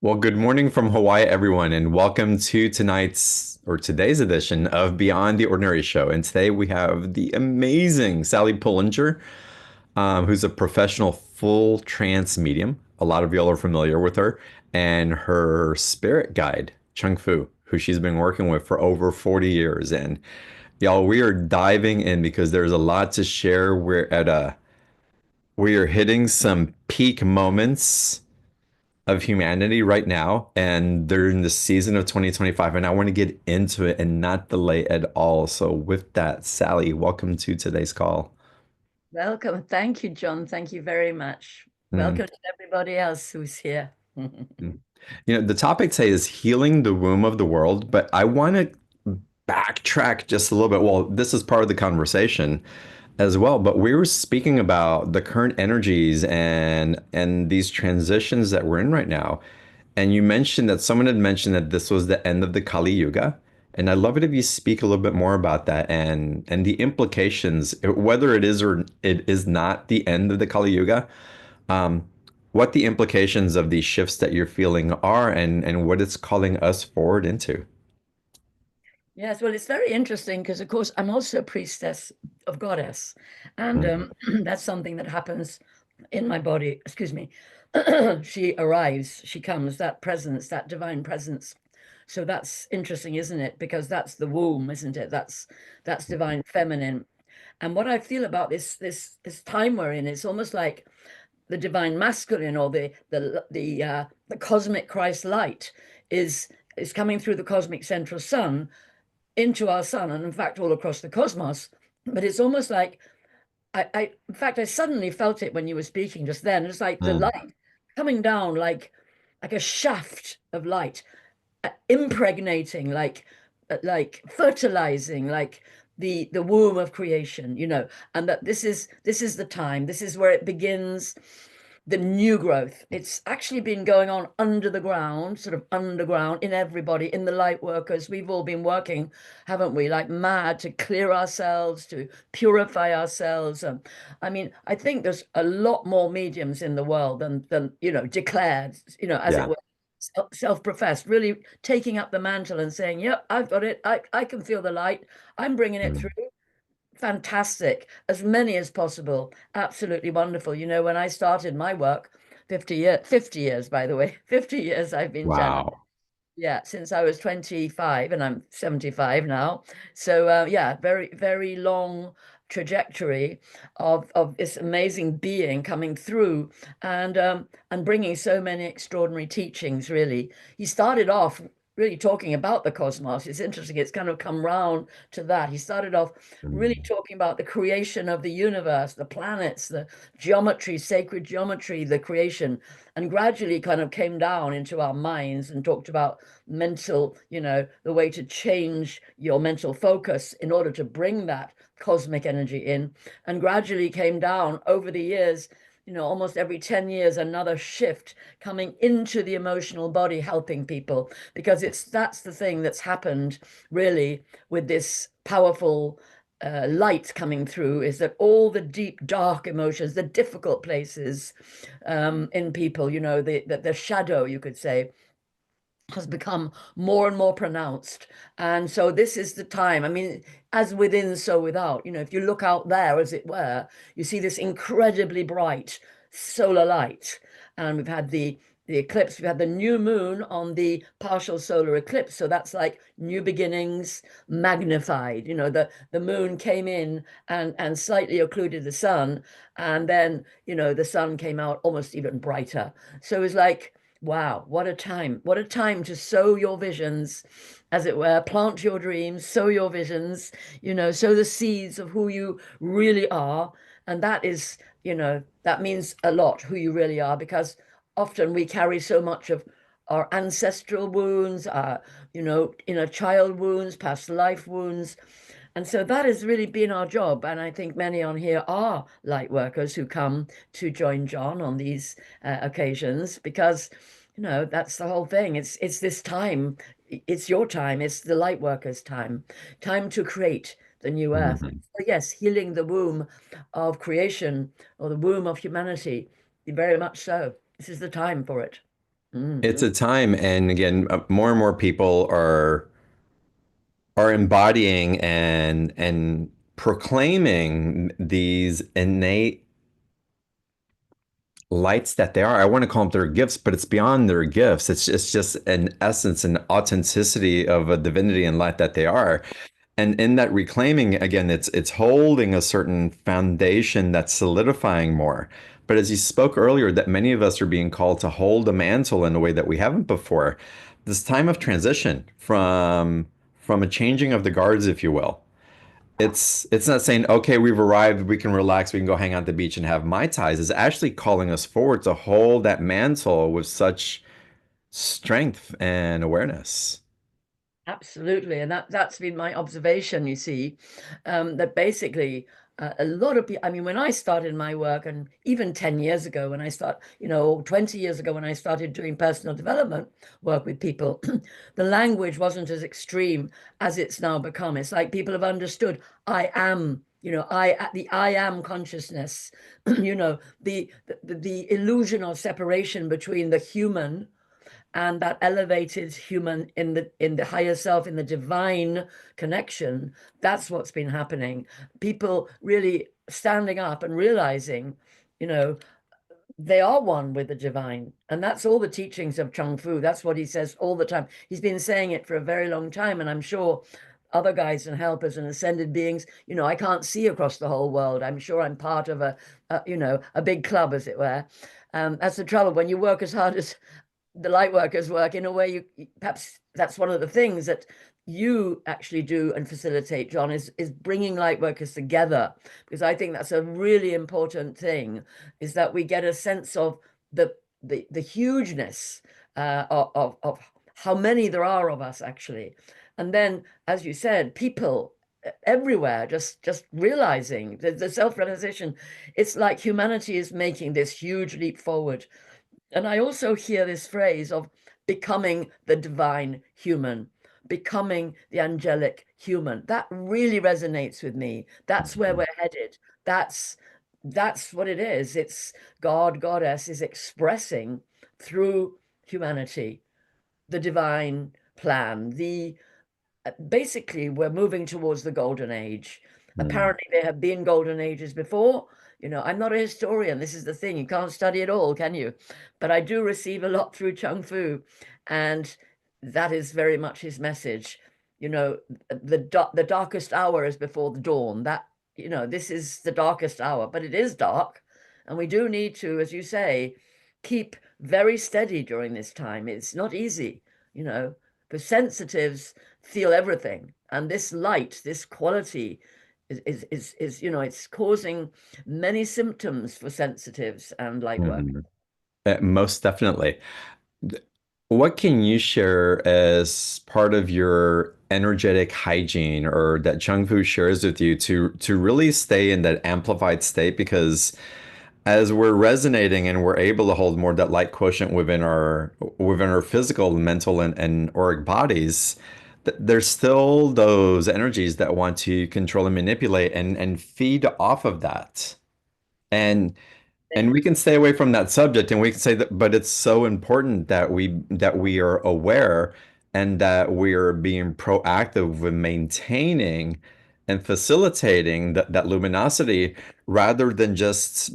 Well, good morning from Hawaii, everyone, and welcome to today's edition of Beyond the Ordinary Show. And today we have the amazing Sally Pullinger, who's a professional full trance medium. A lot of y'all are familiar with her, and her spirit guide, Chung Fu, who she's been working with for over 40 years. And y'all, we are diving in because there's a lot to share. We are hitting some peak moments of humanity right now, and they're in the season of 2025, and I want to get into it and not delay at all. So with that, Sally, welcome to today's call. Welcome. Thank you, John. Thank you very much. Mm, Welcome to everybody else who's here. mm. The topic today is healing the womb of the world, but I want to backtrack just a little bit. Well, this is part of the conversation as well, but we were speaking about the current energies and these transitions that we're in right now. And you mentioned that someone had mentioned that this was the end of the Kali Yuga. And I'd love it if you speak a little bit more about that and the implications, whether it is or it is not the end of the Kali Yuga, um, what the implications of these shifts that you're feeling are and what it's calling us forward into. Yes, well, it's very interesting because, of course, I'm also a priestess of goddess, and Mm, that's something that happens in my body. Excuse me. She arrives, she comes, that presence, that divine presence. So that's interesting, isn't it? Because that's the womb, isn't it? That's divine feminine. And what I feel about this time we're in, it's almost like the divine masculine or the cosmic Christ light is is coming through the cosmic central sun into our sun, and in fact all across the cosmos. But it's almost like I in fact I suddenly felt it when you were speaking just then. It's like the mm, light coming down like a shaft of light, impregnating, like fertilizing, like the womb of creation, and that this is the time, this is where it begins, the new growth. It's actually been going on under the ground, sort of underground, in everybody, in the light workers. We've all been working, haven't we, like mad to clear ourselves, to purify ourselves. I mean, I think there's a lot more mediums in the world than declared, as it yeah. were, self-professed, really taking up the mantle and saying, yep, I've got it. I can feel the light. I'm bringing it through. Mm, Fantastic. As many as possible. Absolutely wonderful. When I started my work, 50 years, by the way, 50 years I've been channeling. wow. Yeah, since I was 25 and I'm 75 now. So yeah, very, very long trajectory of this amazing being coming through and bringing so many extraordinary teachings, really. He started off really talking about the cosmos. It's interesting. It's kind of come round to that. He started off really Mm, talking about the creation of the universe, the planets, the geometry, sacred geometry, the creation, and gradually kind of came down into our minds and talked about mental, the way to change your mental focus in order to bring that cosmic energy in, and gradually came down over the years. Almost every 10 years, another shift coming into the emotional body, helping people, because that's the thing that's happened really with this powerful light coming through, is that all the deep, dark emotions, the difficult places in people, the shadow, you could say, has become more and more pronounced. And so this is the time. I mean, as within, so without. If you look out there, as it were, you see this incredibly bright solar light. And we've had the eclipse, we've had the new moon on the partial solar eclipse. So that's like new beginnings magnified. The moon came in and slightly occluded the sun. And then, the sun came out almost even brighter. So it's like, wow, what a time. What a time to sow your visions, as it were, plant your dreams, sow your visions, sow the seeds of who you really are. And that is, that means a lot, who you really are, because often we carry so much of our ancestral wounds, our, inner child wounds, past life wounds. And so that has really been our job. And I think many on here are light workers who come to join John on these occasions, because, that's the whole thing. It's this time. It's your time. It's the light workers' time to create the new earth. mhm. So yes, healing the womb of creation, or the womb of humanity. Very much so. This is the time for it. It's a time, and again, more and more people are embodying and proclaiming these innate lights that they are. I want to call them their gifts, but it's beyond their gifts. It's just an essence and authenticity of a divinity and light that they are. And in that reclaiming, again, it's holding a certain foundation that's solidifying more. But as you spoke earlier, that many of us are being called to hold a mantle in a way that we haven't before. This time of transition from a changing of the guards, if you will. It's not saying, okay, we've arrived, we can relax, we can go hang out at the beach and have Mai Tais. It's actually calling us forward to hold that mantle with such strength and awareness. Absolutely, and that's been my observation, you see, that basically a lot of people, I mean, when I started my work, and even 10 years ago when I start, 20 years ago when I started doing personal development work with people, the language wasn't as extreme as it's now become. It's like people have understood I am, the I am consciousness, the illusion of separation between the human and that elevated human in the higher self, in the divine connection. That's what's been happening. People really standing up and realizing, you know they are one with the divine, and that's all the teachings of Chung Fu. That's what he says all the time. He's been saying it for a very long time, and I'm sure other guides and helpers and ascended beings, I can't see across the whole world. I'm sure I'm part of a big club, as it were. That's the trouble when you work as hard as the light workers work. In a way, perhaps that's one of the things that you actually do and facilitate, John, is bringing light workers together, because I think that's a really important thing, is that we get a sense of the hugeness of how many there are of us actually. And then, as you said, people everywhere just realizing the self-realization. It's like humanity is making this huge leap forward. And I also hear this phrase of becoming the divine human, becoming the angelic human. That really resonates with me. That's where we're headed. That's that's what it is. It's God, Goddess is expressing through humanity the divine plan, the basically we're moving towards the golden age. Mm. Apparently there have been golden ages before. I'm not a historian. This is the thing. You can't study it all, can you? But I do receive a lot through Chung Fu, and that is very much his message. The darkest hour is before the dawn. This is the darkest hour, but it is dark, and we do need to, as you say, keep very steady during this time. It's not easy, for sensitives feel everything. And this light, this quality is it's causing many symptoms for sensitives and light work. Mhm. Most definitely. What can you share as part of your energetic hygiene or that Chung Fu shares with you to really stay in that amplified state? Because as we're resonating and we're able to hold more that light quotient within our physical, mental, and auric bodies, there's still those energies that want to control and manipulate and feed off of that. And we can stay away from that subject and we can say that, but it's so important that we are aware and that we are being proactive with maintaining and facilitating that luminosity rather than just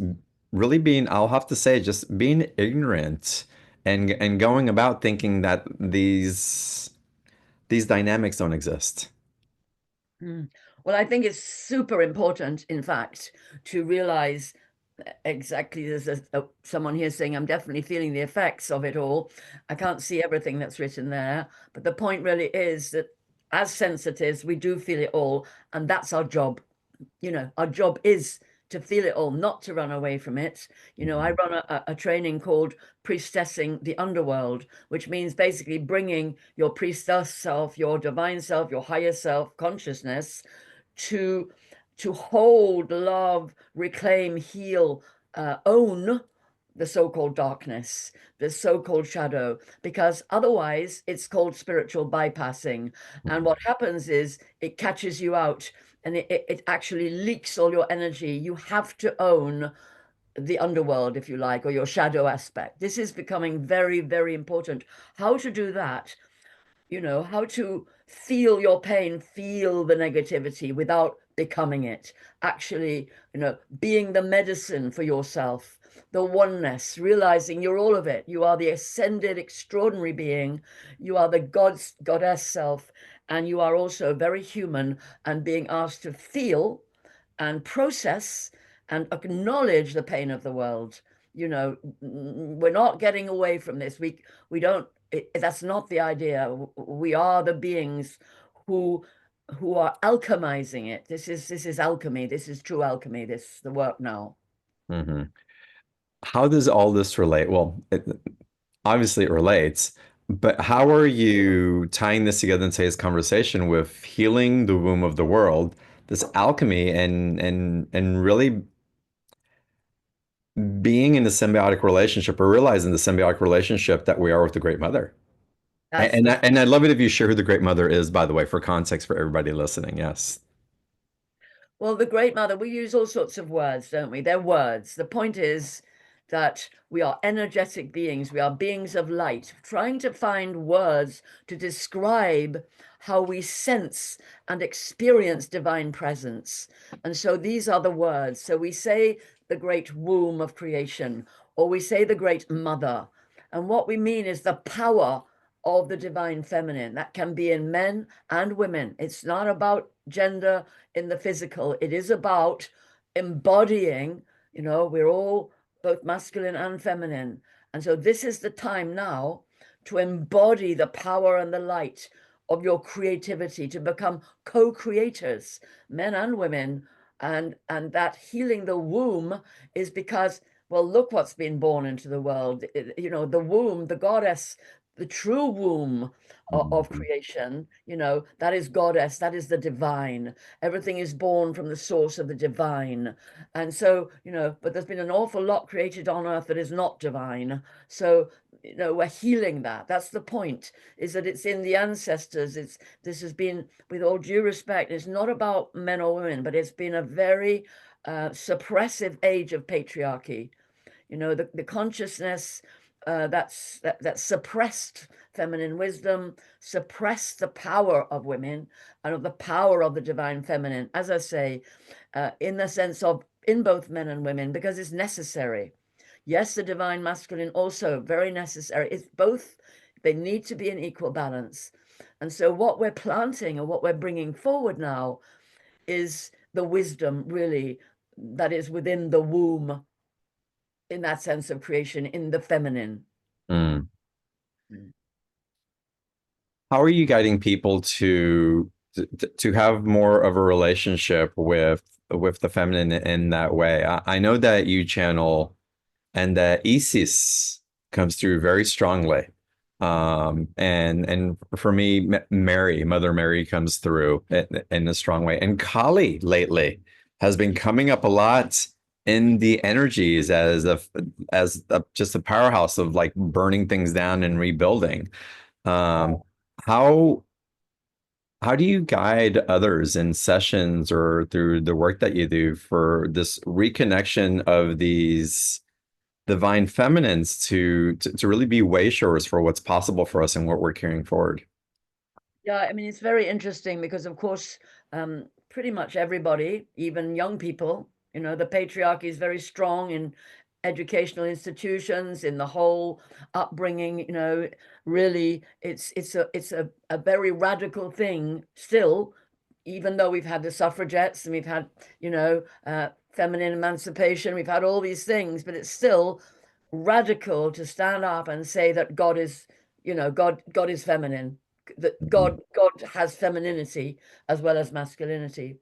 really being, I'll have to say, just being ignorant and going about thinking that these dynamics don't exist. Mm. Well, I think it's super important, in fact, to realize exactly. There's someone here saying, I'm definitely feeling the effects of it all. I can't see everything that's written there, but the point really is that as sensitives, we do feel it all, and that's our job. Our job is to feel it all, not to run away from it. I run a training called Priestessing the Underworld, which means basically bringing your priestess self, your divine self, your higher self consciousness to hold, love, reclaim, heal, own the so-called darkness, the so-called shadow, because otherwise it's called spiritual bypassing. And what happens is it catches you out, and it actually leaks all your energy. You have to own the underworld, if you like, or your shadow aspect. This is becoming very, very important. How to do that, how to feel your pain, feel the negativity without becoming it. Actually, being the medicine for yourself, the oneness, realizing you're all of it. You are the ascended, extraordinary being. You are the goddess self, and you are also very human and being asked to feel and process and acknowledge the pain of the world. We're not getting away from this. We don't. That's not the idea. We are the beings who are alchemizing it. This is alchemy. This is true alchemy. This is the work now. Hmm. How does all this relate? Well, obviously it relates, but how are you tying this together in today's conversation with healing the womb of the world, this alchemy, and really being in the symbiotic relationship or realizing the symbiotic relationship that we are with the Great Mother? And, That's and, the I, and I'd love it if you share who the Great Mother is, by the way, for context for everybody listening. Yes. Well, the Great Mother, we use all sorts of words, don't we? They're words. The point is that we are energetic beings. We are beings of light, trying to find words to describe how we sense and experience divine presence. And so these are the words. So we say the great womb of creation, or we say the great mother. And what we mean is the power of the divine feminine that can be in men and women. It's not about gender in the physical. It is about embodying, we're all both masculine and feminine. And so this is the time now to embody the power and the light of your creativity, to become co-creators, men and women. And that healing the womb is because, well, look what's been born into the world. The womb, the goddess, the true womb of Mhm. creation, that is goddess, that is the divine. Everything is born from the source of the divine. And so, but there's been an awful lot created on earth that is not divine. So, we're healing that. That's the point, is that it's in the ancestors. This has been, with all due respect, it's not about men or women, but it's been a very suppressive age of patriarchy. The consciousness that suppressed feminine wisdom, suppressed the power of women and of the power of the divine feminine, as I say, in the sense of in both men and women, because it's necessary. Yes, the divine masculine also very necessary. It's both, they need to be in equal balance. And so what we're planting and what we're bringing forward now is the wisdom, really, that is within the womb, in that sense of creation, in the feminine. Mm. Mm. How are you guiding people to have more of a relationship with the feminine in that way? I know that you channel and that Isis comes through very strongly. And for me, Mary, Mother Mary comes through in a strong way. And Kali lately has been coming up a lot in the energies just a powerhouse of like burning things down and rebuilding. Um, how how do you guide others in sessions or through the work that you do for this reconnection of these divine feminines to really be way showers for what's possible for us and what we're carrying forward? Yeah, I mean, it's very interesting because, of course, pretty much everybody, even young people, the patriarchy is very strong in educational institutions, in the whole upbringing. Really, it's a very radical thing still, even though we've had the suffragettes and we've had, feminine emancipation, we've had all these things, but it's still radical to stand up and say that God is, God is feminine, that Mhm. God has femininity as well as masculinity.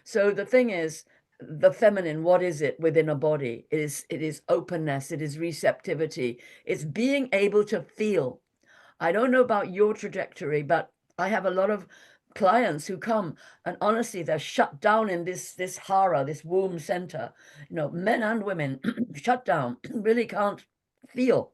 So the thing is, the feminine, what is it within a body? It is openness, it is receptivity, it's being able to feel. I don't know about your trajectory, but I have a lot of clients who come and honestly they're shut down in this hara, this womb center. Men and women shut down, really can't feel,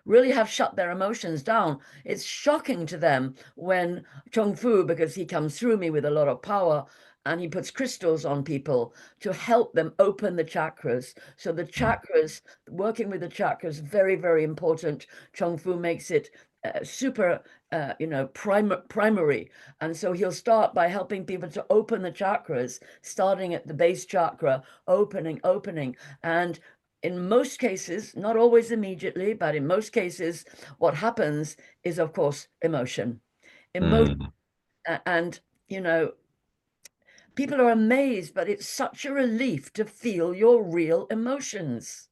really have shut their emotions down. It's shocking to them when Chung Fu, because he comes through me with a lot of power, and he puts crystals on people to help them open the chakras. So the chakras, working with the chakras, very, very important. Chung Fu makes it super, primary. And so he'll start by helping people to open the chakras, starting at the base chakra, opening. And in most cases, not always immediately, but in most cases, what happens is, of course, emotion. Emotion, Mm. and, you know, people are amazed, but it's such a relief to feel your real emotions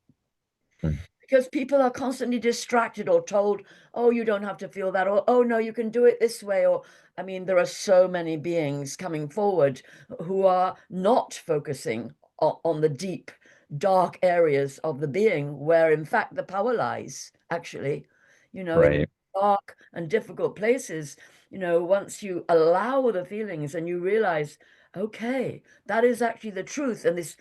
Mm. because people are constantly distracted or told, oh, you don't have to feel that, or oh, no, you can do it this way. Or, I mean, there are so many beings coming forward who are not focusing on the deep, dark areas of the being where, in fact, the power lies, actually, in Right. dark and difficult places. Once you allow the feelings and you realize, okay, that is actually the truth. And this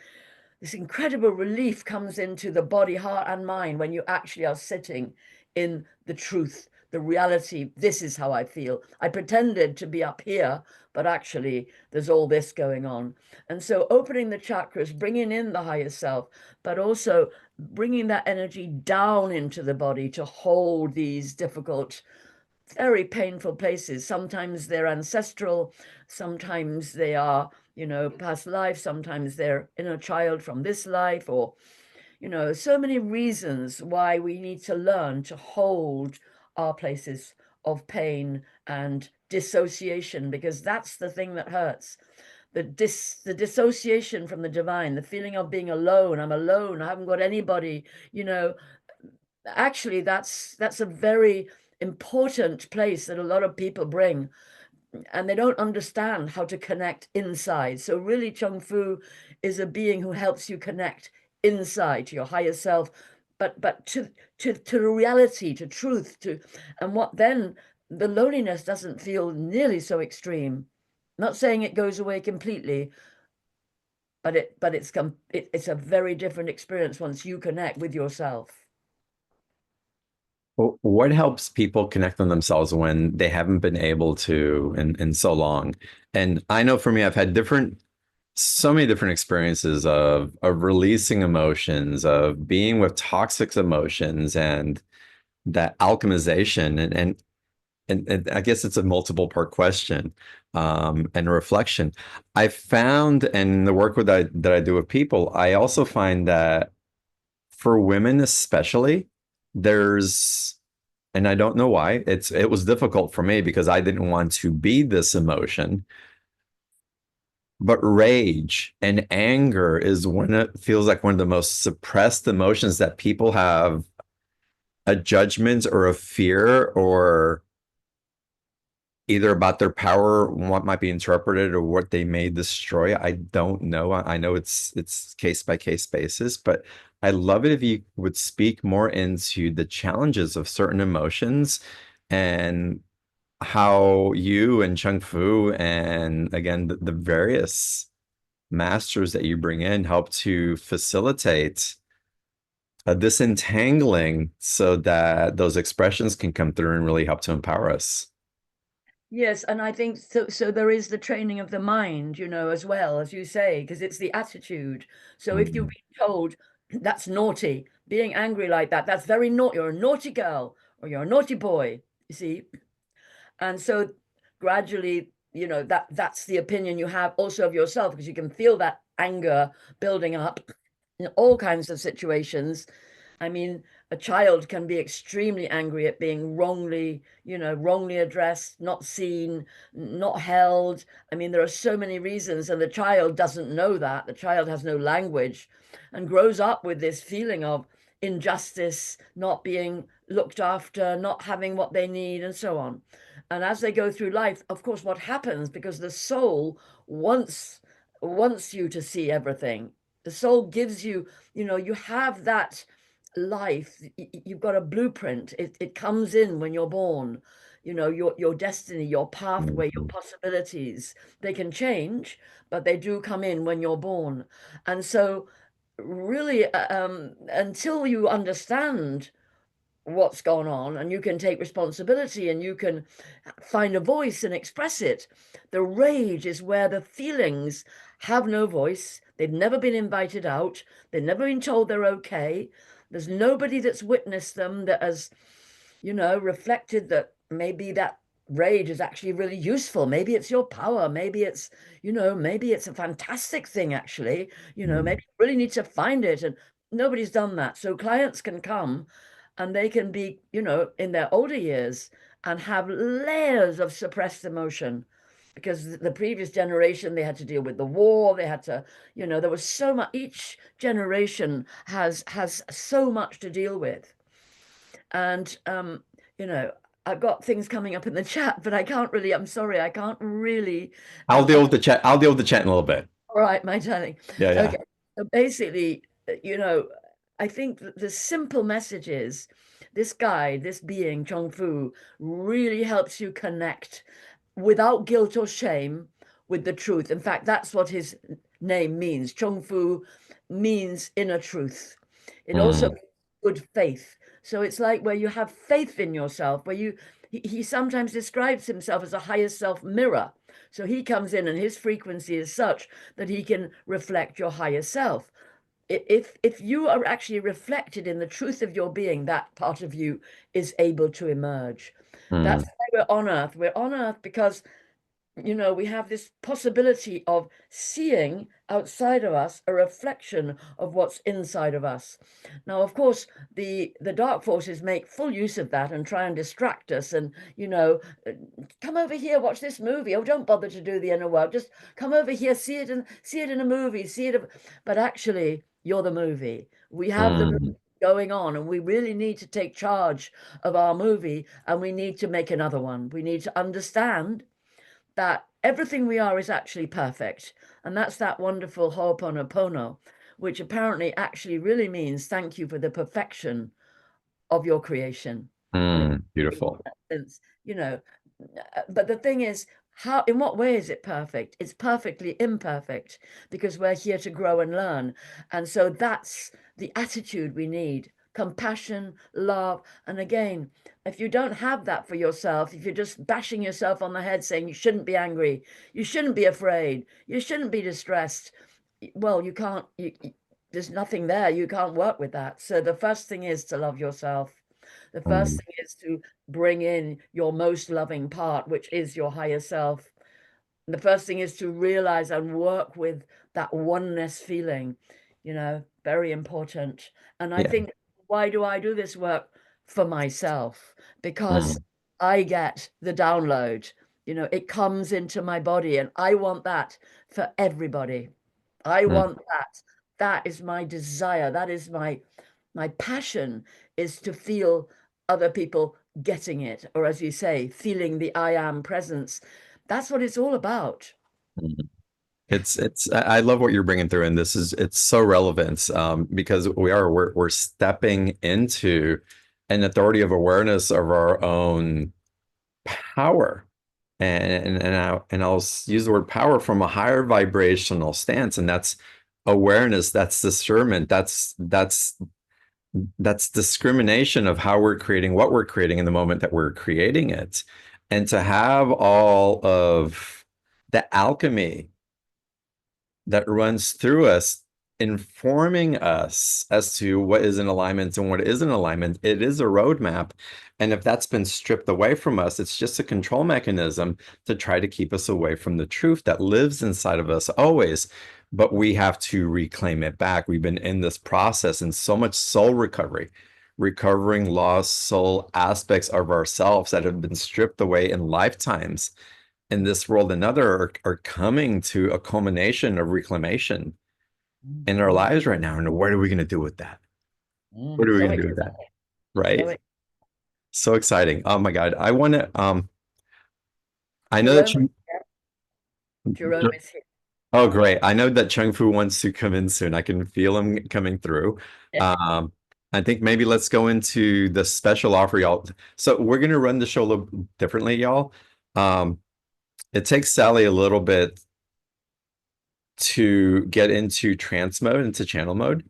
incredible relief comes into the body, heart, and mind when you actually are sitting in the truth, the reality. This is how I feel. I pretended to be up here, but actually, there's all this going on. And so, opening the chakras, bringing in the higher self, but also bringing that energy down into the body to hold these difficult, very painful places. Sometimes they're ancestral, sometimes they are, past life, sometimes they're inner child from this life, or, so many reasons why we need to learn to hold our places of pain and dissociation, because that's the thing that hurts. The dissociation from the divine, the feeling of being alone. I'm alone. I haven't got anybody, you know, actually that's a very important place that a lot of people bring, and they don't understand how to connect inside. So really, Chung Fu is a being who helps you connect inside to your higher self, but to the reality, to truth, to and what then the loneliness doesn't feel nearly so extreme. Not saying it goes away completely, but it's a very different experience once you connect with yourself. What helps people connect on themselves when they haven't been able to in so long? And I know for me, I've had so many different experiences of releasing emotions, of being with toxic emotions, and that alchemization. And I guess it's a multiple part question, and reflection. I found, and the work that I do with people, I also find that for women especially, there's, and I don't know why, it was difficult for me because I didn't want to be this emotion, but rage and anger is when it feels like one of the most suppressed emotions that people have a judgment or a fear or either about their power, what might be interpreted, or what they may destroy. I don't know. I know it's case by case basis, but I love it if you would speak more into the challenges of certain emotions and how you and Chung Fu and again the various masters that you bring in help to facilitate a disentangling so that those expressions can come through and really help to empower us. Yes, and I think so. So there is the training of the mind, as well, as you say, because it's the attitude. So if you've Mhm. been told that's naughty, being angry like that, that's very naughty. You're a naughty girl or you're a naughty boy, you see. And so gradually, that's the opinion you have also of yourself, because you can feel that anger building up in all kinds of situations. I mean, a child can be extremely angry at being wrongly addressed, not seen, not held. I mean, there are so many reasons, and the child doesn't know that. The child has no language and grows up with this feeling of injustice, not being looked after, not having what they need, and so on. And as they go through life, of course, what happens, because the soul wants wants you to see everything. The soul gives you, you have that life. You've got a blueprint. It comes in when you're born. Your destiny, your pathway, your Mhm. possibilities. They can change, but they do come in when you're born. And so, really, until you understand what's gone on, and you can take responsibility and you can find a voice and express it. The rage is where the feelings have no voice. They've never been invited out. They've never been told they're okay. There's nobody that's witnessed them that has, reflected that maybe that rage is actually really useful. Maybe it's your power. Maybe it's a fantastic thing, actually. Mm. Maybe you really need to find it. And nobody's done that. So clients can come and they can be, in their older years and have layers of suppressed emotion because the previous generation, they had to deal with the war. They had to, there was so much, each generation has so much to deal with. And you know, I've got things coming up in the chat, but I'm sorry, I can't really I'll deal with the chat. I'll deal with the chat in a little bit. all right, my darling. Yeah, yeah. Okay. So basically, I think that the simple message is this guy, this being, Chong Fu, really helps you connect without guilt or shame with the truth. In fact, that's what his name means. Chong Fu means inner truth. It also Mm, means good faith. So it's like where you have faith in yourself, where he sometimes describes himself as a higher self mirror. So he comes in and his frequency is such that he can reflect your higher self. If you are actually reflected in the truth of your being, that part of you is able to emerge. That's mm, why we're on earth. We're on earth because we have this possibility of seeing outside of us a reflection of what's inside of us. Now, of course, the dark forces make full use of that and try and distract us and, uh, come over here, watch this movie. Oh, don't bother to do the inner work. Just come over here, see it in a movie, but actually you're the movie. We have the movie mm, going on, and we really need to take charge of our movie, and we need to make another one. We need to understand that everything we are is actually perfect. And that's that wonderful Ho'oponopono, which apparently actually really means thank you for the perfection of your creation. And it mm. Beautiful. sense, but the thing is, in what way is it perfect? It's perfectly imperfect because we're here to grow and learn. And so that's the attitude we need: compassion, love. And again, if you don't have that for yourself, if you're just bashing yourself on the head saying you shouldn't be angry, you shouldn't be afraid, you shouldn't be distressed, well, you can't, there's nothing there. You can't work with that. So the first thing is to love yourself. The first Mm, thing is to bring in your most loving part, which is your higher self. The first thing is to realize and work with that oneness feeling, very important. And I yeah. think, why do I do this work? For myself, because Mm, I get the download, it comes into my body, and I want that for everybody. I mm, want that. That is my desire. That is my passion, is to feel other people getting it, or as you say, feeling the I am presence. That's what it's all about. mm. I love what you're bringing through, and it's so relevant because we're stepping into an authority of awareness of our own power, and I'll use the word power from a higher vibrational stance, and that's awareness, that's discernment, that's discrimination of how we're creating what we're creating in the moment that we're creating it, and to have all of the alchemy that runs through us, informing us as to what is in alignment and what isn't in alignment. It is a roadmap. And if that's been stripped away from us, it's just a control mechanism to try to keep us away from the truth that lives inside of us always. But we have to reclaim it back. We've been in this process and so much soul recovery, recovering lost soul aspects of ourselves that have been stripped away in lifetimes in this world and other are coming to a culmination of reclamation in our Mm, lives right now. And what are we going to do with that? What are we so going to do with that? exciting. So Right? So exciting. Oh my God. I know that Jerome, Jerome is here. oh great. I know that Chung Fu wants to come in soon. I can feel him coming through. Um, I think maybe let's go into the special offer, y'all. So we're going to run the show a little differently, y'all. Um, it takes Sally a little bit to get into trance mode, into channel mode.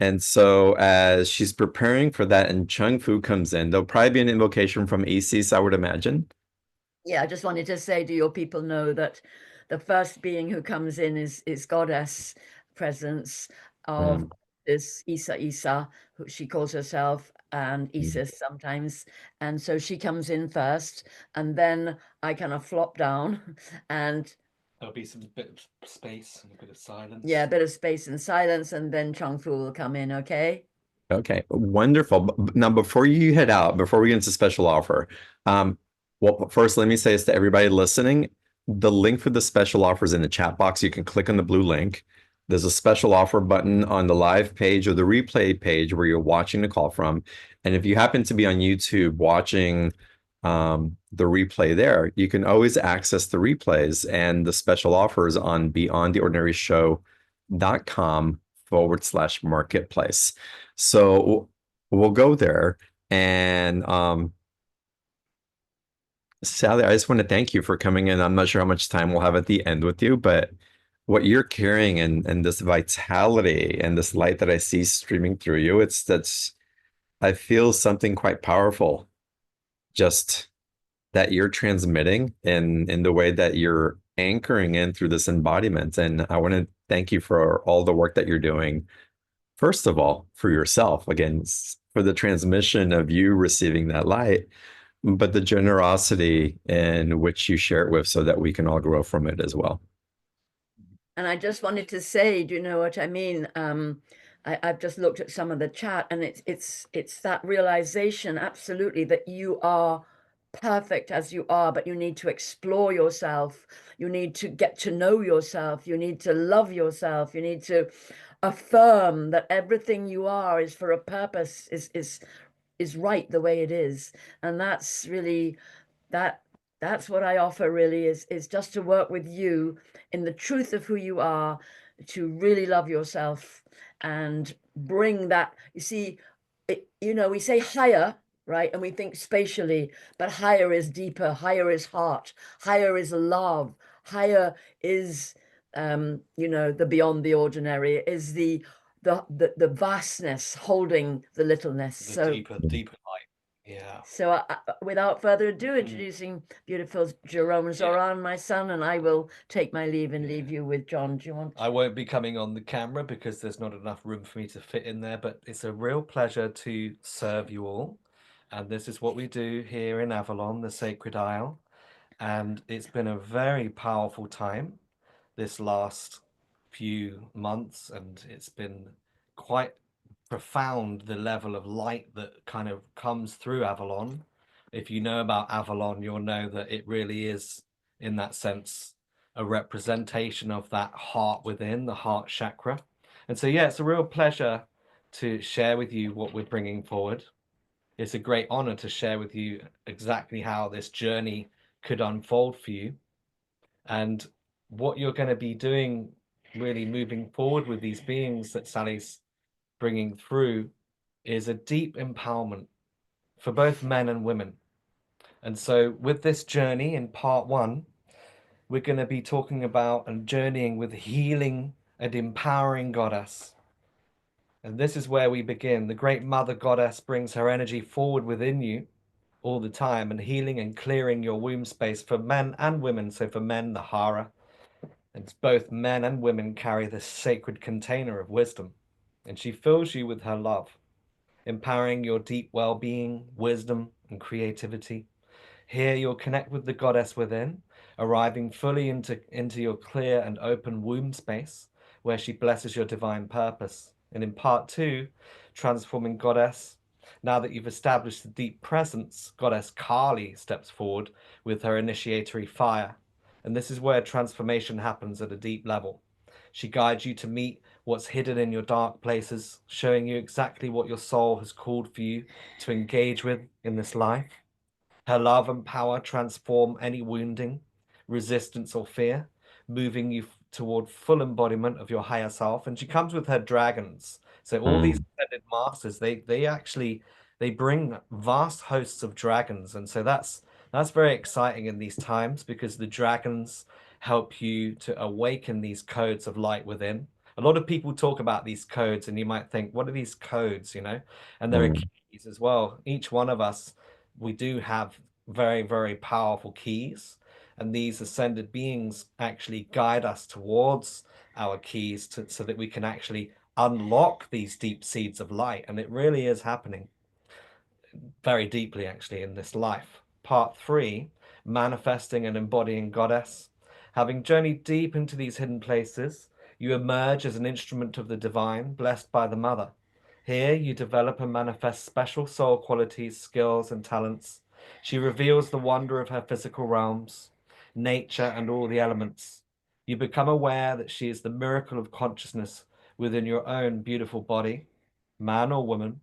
And so as she's preparing for that and Chung Fu comes in, there'll probably be an invocation from Isis, I would imagine. Yeah, I just wanted to say, do your people know that the first being who comes in is goddess presence of Mm, this Isa, who she calls herself, and mm. Isis sometimes. And so she comes in first, and then I kind of flop down, and There'll be some bit of space and a bit of yeah, a silence. bit of space and silence, and then Chong Fu will come in, okay? Okay, wonderful. Now, before you head out, before we get into special offer, um, well, first, let me say this to everybody listening. The link for the special offer is in the chat box. You can click on the blue link. There's a special offer button on the live page or the replay page where you're watching the call from. And if you happen to be on YouTube watching the replay there, you can always access the replays and the special offers on beyondtheordinaryshow.com/marketplace. So we'll go there. And Sally, I just want to thank you for coming in. I'm not sure how much time we'll have at the end with you, but what you're carrying and this vitality and this light that I see streaming through you, I feel something quite powerful just that you're transmitting in the way that you're anchoring in through this embodiment. And I want to thank you for all the work that you're doing. First of all, for yourself, again, for the transmission of you receiving that light, but the generosity in which you share it with so that we can all grow from it as well. And I just wanted to say, do you know what I mean? I've just looked at some of the chat, and it's that realization, absolutely, that you are perfect as you are, but you need to explore yourself. You need to get to know yourself. You need to love yourself. You need to affirm that everything you are is for a purpose, is right the way it is. And that's really that that's what I offer, really, is just to work with you in the truth of who you are, to really love yourself and bring that. You see, we say higher, right? And we think spatially, but higher is deeper, higher is heart, higher is love, higher is the beyond the ordinary, is the vastness holding the littleness. The So deeper light. Yeah. without further ado, Mhm. introducing beautiful Jerome Yeah. Zoran, my son, and I will take my leave and Yeah. leave you with John. Do you want? I won't be coming on the camera because there's not enough room for me to fit in there, but it's a real pleasure to serve you all. And this is what we do here in Avalon, the Sacred Isle. And it's been a very powerful time this last few months, and it's been quite profound, the level of light that kind of comes through Avalon. If you know about Avalon, you'll know that it really is, in that sense, a representation of that heart within, the heart chakra. And so, yeah, it's a real pleasure to share with you what we're bringing forward. It's a great honor to share with you exactly how this journey could unfold for you and what you're going to be doing, really moving forward with these beings that Sally's bringing through, is a deep empowerment for both men and women. And so, with this journey in part one, we're going to be talking about and journeying with healing and empowering goddess. And this is where we begin. The great mother goddess brings her energy forward within you all the time and healing and clearing your womb space for men and women. So, for men, the Hara, and both men and women carry this sacred container of wisdom. And she fills you with her love, empowering your deep well being, wisdom, and creativity. Here you'll connect with the goddess within, arriving fully into your clear and open womb space, where she blesses your divine purpose. And in part two, transforming goddess, now that you've established the deep presence, goddess Kali steps forward with her initiatory fire. And this is where transformation happens at a deep level. She guides you to meet what's hidden in your dark places, showing you exactly what your soul has called for you to engage with in this life. Her love and power transform any wounding, resistance, or fear, moving you toward full embodiment of your higher self. And she comes with her dragons. So all these Mm, ascended masters, they actually they bring vast hosts of dragons, and so that's very exciting in these times because the dragons help you to awaken these codes of light within. A lot of people talk about these codes, and you might think, what are these codes, And there are Mm, keys as well. Each one of us, we do have very, very powerful keys, and these ascended beings actually guide us towards our keys so that we can actually unlock these deep seeds of light. And it really is happening very deeply, actually, in this life. Part three, manifesting and embodying Goddess. Having journeyed deep into these hidden places, you emerge as an instrument of the divine, blessed by the Mother. Here, you develop and manifest special soul qualities, skills, and talents. She reveals the wonder of her physical realms, nature, and all the elements. You become aware that she is the miracle of consciousness within your own beautiful body, man or woman.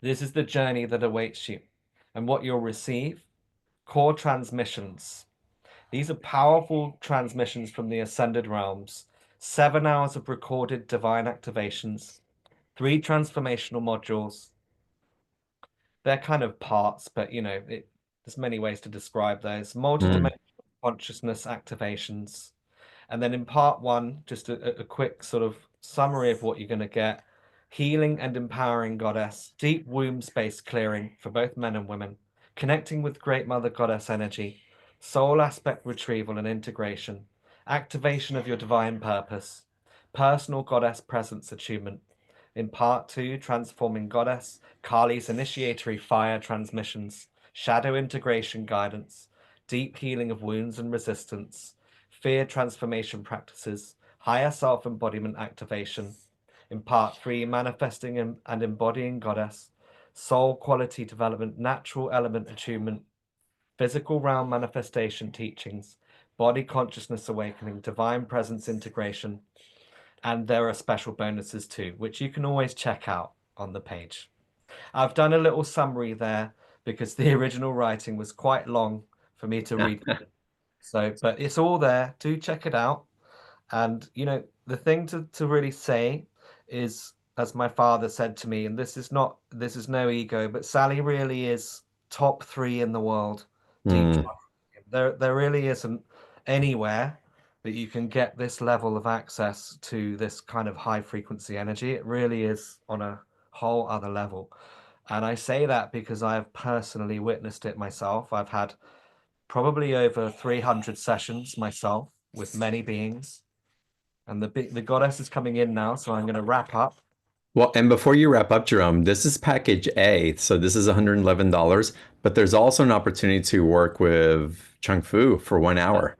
This is the journey that awaits you. And what you'll receive, core transmissions. These are powerful transmissions from the ascended realms, 7 hours of recorded divine activations, three transformational modules. They're kind of parts, but there's many ways to describe those. mm, Multidimensional consciousness activations. And then in part one, just a quick sort of summary of what you're going to get. Healing and empowering goddess, deep womb space clearing for both men and women, connecting with Great Mother Goddess energy, soul aspect retrieval and integration, activation of your divine purpose, personal goddess presence attunement. In part two, transforming goddess, Kali's initiatory fire transmissions, shadow integration guidance, deep healing of wounds and resistance, fear transformation practices, higher self embodiment activation. In part three, manifesting and embodying goddess, soul quality development, natural element attunement, physical realm manifestation teachings, body consciousness awakening, divine presence integration. And there are special bonuses too, which you can always check out on the page. I've done a little summary there because the original writing was quite long for me to read. So, but it's all there. Do check it out. And the thing to really say is, as my father said to me, and this is no ego, but Sally really is top three in the world. Deep. mm. There really isn't anywhere that you can get this level of access to this kind of high frequency energy. It really is on a whole other level. And I say that because I have personally witnessed it myself. I've had probably over 300 sessions myself with many beings. And the goddess is coming in now, so I'm going to wrap up. Well, and before you wrap up, Jerome, this is package A. So this is $111, but there's also an opportunity to work with Chung Fu for 1 hour.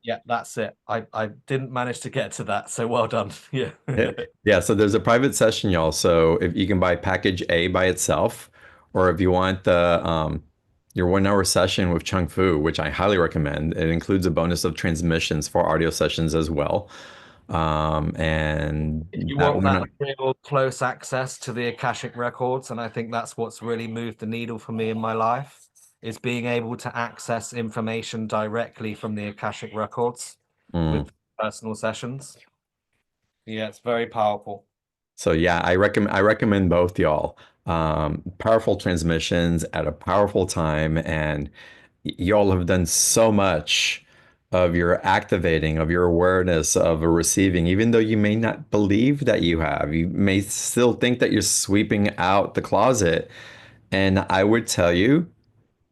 Yeah, that's it. I didn't manage to get to that, so well done. Yeah. Yeah. Yeah, so there's a private session, y'all. So if you can buy package A by itself, or if you want the your 1 hour session with Chung Fu, which I highly recommend, it includes a bonus of transmissions for audio sessions as well. And If you that want that one, real close access to the Akashic records, and I think that's what's really moved the needle for me in my life, is being able to access information directly from the Akashic records mm. with personal sessions. Yeah, it's very powerful. So yeah, I recommend both y'all. Powerful transmissions at a powerful time, and y'all have done so much of your activating, of your awareness, of a receiving, even though you may not believe that you have. You may still think that you're sweeping out the closet. And I would tell you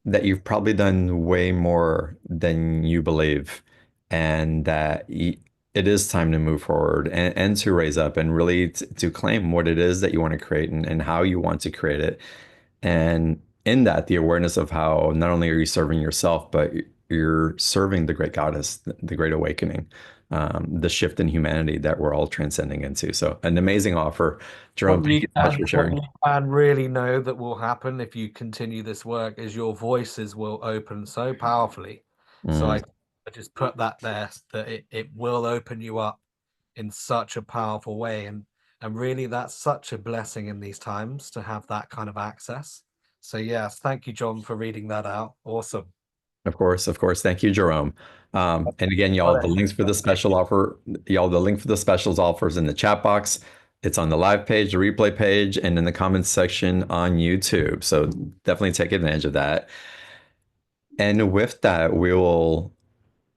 that you've probably done way more than you believe, and that it is time to move forward and to raise up and really to claim what it is that you want to create and how you want to create it. And in that, the awareness of how not only are you serving yourself, but you're serving the great goddess, the great awakening, the shift in humanity that we're all transcending into. So, an amazing offer. Jerome, thank you so much for What sharing. you can really know that will happen if you continue this work is your voices will open so powerfully. So Mm. I just put that there that it will open you up in such a powerful way. And really that's such a blessing in these times to have that kind of access. So yes, thank you, John, for reading that out. Awesome. Of course, of course. Thank you, Jerome. And again, y'all, Got the it. links for the special offer, y'all, the link for the specials offers in the chat box. It's on the live page, the replay page, and in the comments section on YouTube. So definitely take advantage of that. And with that, we will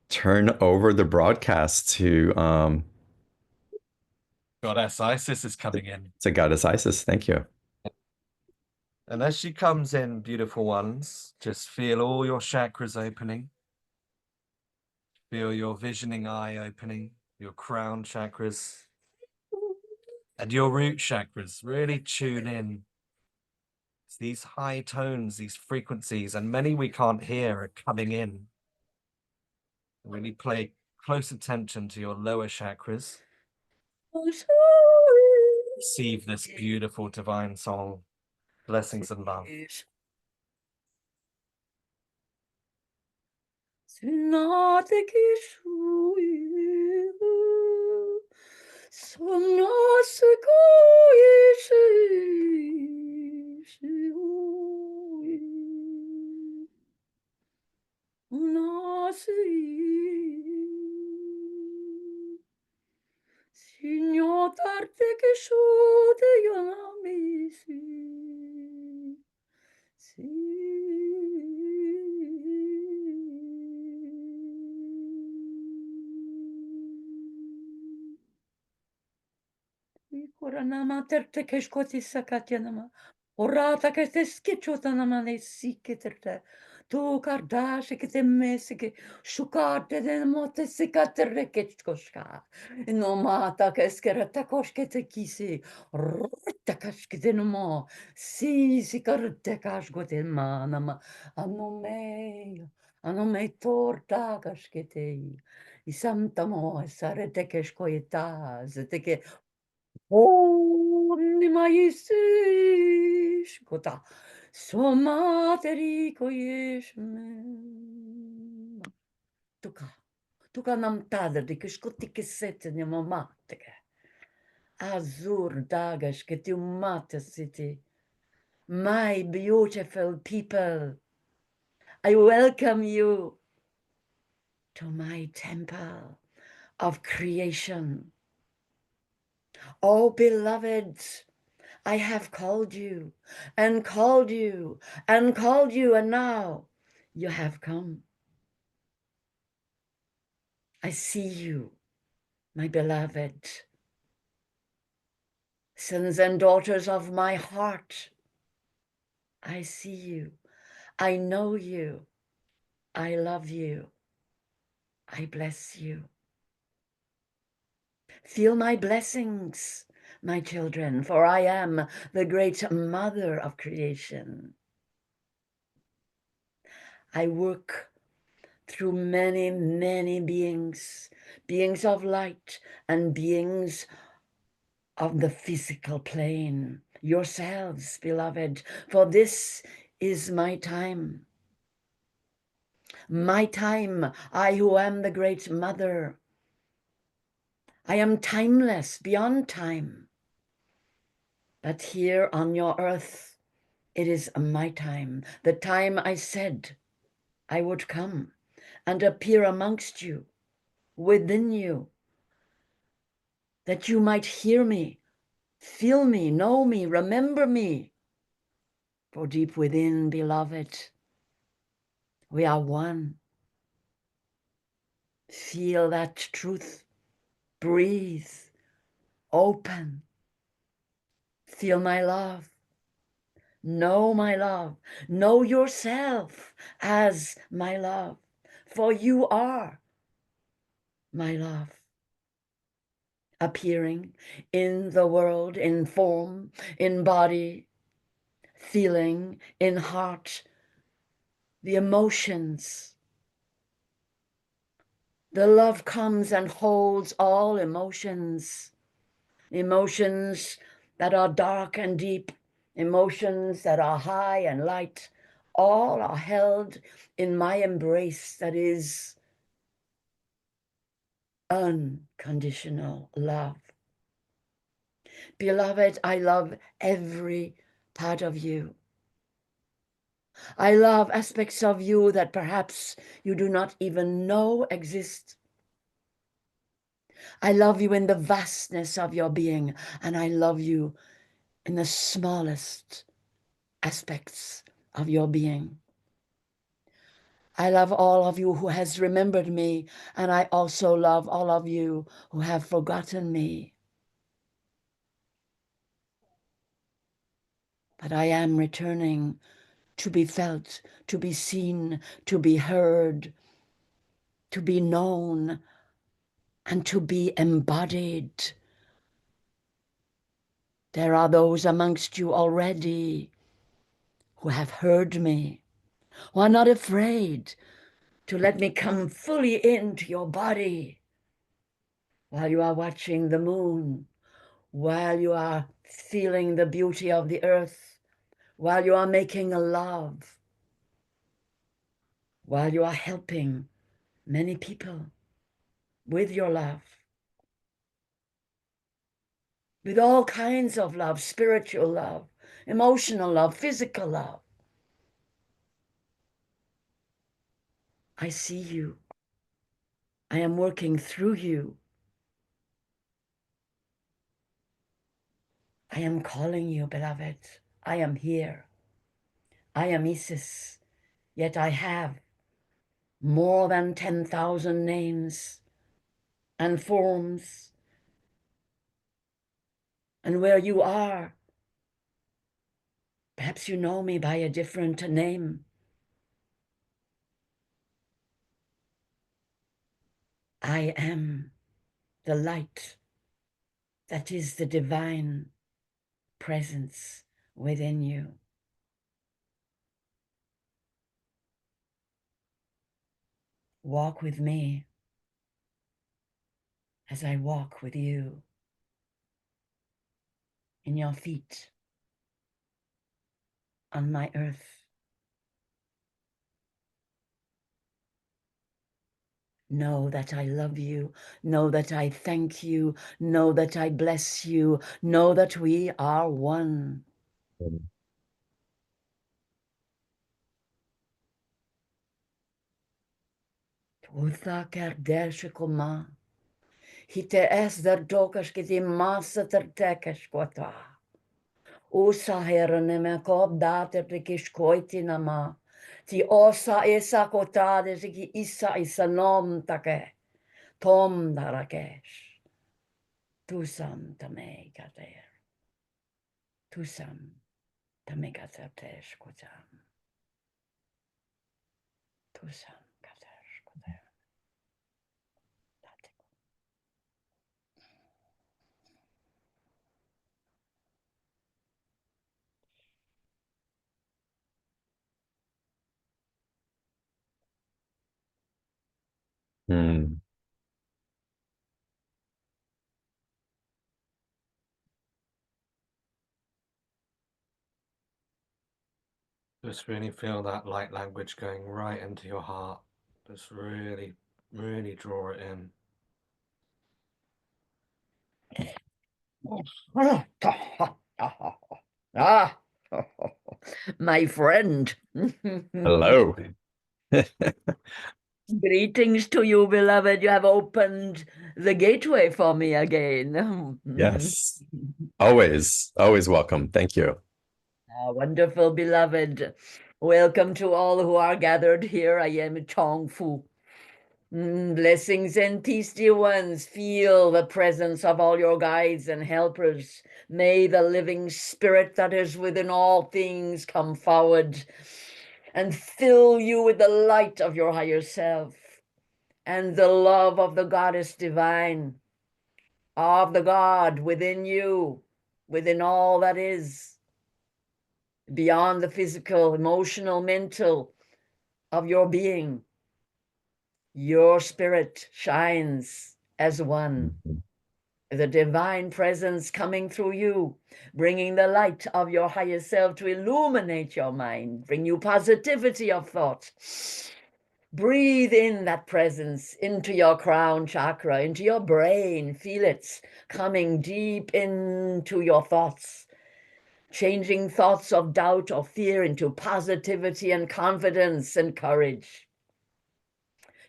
turn over the broadcast to Goddess Isis is coming in. It's a goddess Isis. Thank you. And as she comes in, beautiful ones, just feel all your chakras opening. Feel your visioning eye opening, your crown chakras, and your root chakras. Really tune in. It's these high tones, these frequencies, and many we can't hear are coming in. Really pay close attention to your lower chakras. Receive this beautiful divine song. Blessings and love. Signor tarte che sciute io non mi si. Koranama terte ke shkoti sakatyanama. Orata ke te skichotanama ne sikiterte. Tu kardash ke te mesike shukarte de mote sikatere ke chkoshka. No mata ke skerata koshke te kisi. Rta kashke te no mo. Si sikarte kashgote manama. Anome torta kashke te. Isantamo sarete ke shkoita. Zete ke Oh, majestis, kota, somateri koyeshme. Tuka nam tader di kishkoti kisete ne mamateke. Azur dagas ke tu mate city. My beautiful people, I welcome you to my temple of creation. Oh, beloveds, I have called you and called you and called you, and now you have come. I see you, my beloved, sons and daughters of my heart. I see you. I know you. I love you. I bless you. Feel my blessings, my children, for I am the great mother of creation. I work through many, many beings, beings of light and beings of the physical plane, yourselves, beloved, for this is my time. My time, I who am the great mother. I am timeless, beyond time. But here on your earth, it is my time, the time I said I would come and appear amongst you, within you, that you might hear me, feel me, know me, remember me. For deep within, beloved, we are one. Feel that truth. Breathe. Open. Feel my love. Know my love. Know yourself as my love. For you are my love. Appearing in the world, in form, in body, feeling, in heart, the emotions. The love comes and holds all emotions, emotions that are dark and deep, emotions that are high and light, all are held in my embrace that is unconditional love. Beloved, I love every part of you. I love aspects of you that perhaps you do not even know exist. I love you in the vastness of your being, and I love you in the smallest aspects of your being. I love all of you who has remembered me, and I also love all of you who have forgotten me. but I am returning to be felt, to be seen, to be heard, to be known, and to be embodied. There are those amongst you already who have heard me, who are not afraid to let me come fully into your body while you are watching the moon, while you are feeling the beauty of the earth, while you are making a love, while you are helping many people with your love, with all kinds of love, spiritual love, emotional love, physical love. I see you. I am working through you. I am calling you, beloved. I am here. I am Isis, yet I have more than 10,000 names and forms. And where you are, perhaps you know me by a different name. I am the light that is the divine presence within you. Walk with me as I walk with you in your feet on my earth. Know that I love you. Know that I thank you. Know that I bless you. Know that we are one. Tutha kerdesh koma. Hite es der dokas kiti masa ter tekes kota. Usa herane me kod date prikish koiti nama. Ti osa esa kota de siki isa nom take. Tom darakesh. Tusam tame kater. Tusam tame kater tesh kotam. Tusam kater kotam. Mm. Just really feel that light language going right into your heart. Just really, really draw it in. Ah, my friend. Hello. Greetings to you, beloved. You have opened the gateway for me again. Yes. Always, always welcome. Thank you. Wonderful, beloved. Welcome to all who are gathered here. I am Chong Fu. Blessings and peace, dear ones. Feel the presence of all your guides and helpers. May the living spirit that is within all things come forward and fill you with the light of your higher self and the love of the goddess divine, of the God within you, within all that is, beyond the physical, emotional, mental of your being. Your spirit shines as one. The divine presence coming through you, bringing the light of your higher self to illuminate your mind, bring you positivity of thought. Breathe in that presence into your crown chakra, into your brain. Feel it coming deep into your thoughts, changing thoughts of doubt or fear into positivity and confidence and courage.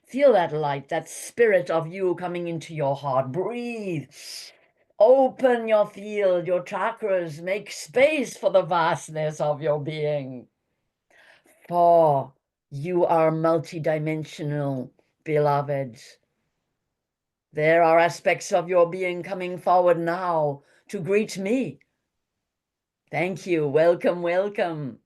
Feel that light, that spirit of you coming into your heart. Breathe. Open your field, your chakras. Make space for the vastness of your being. For you are multidimensional, beloved. There are aspects of your being coming forward now to greet me. Thank you. Welcome, welcome.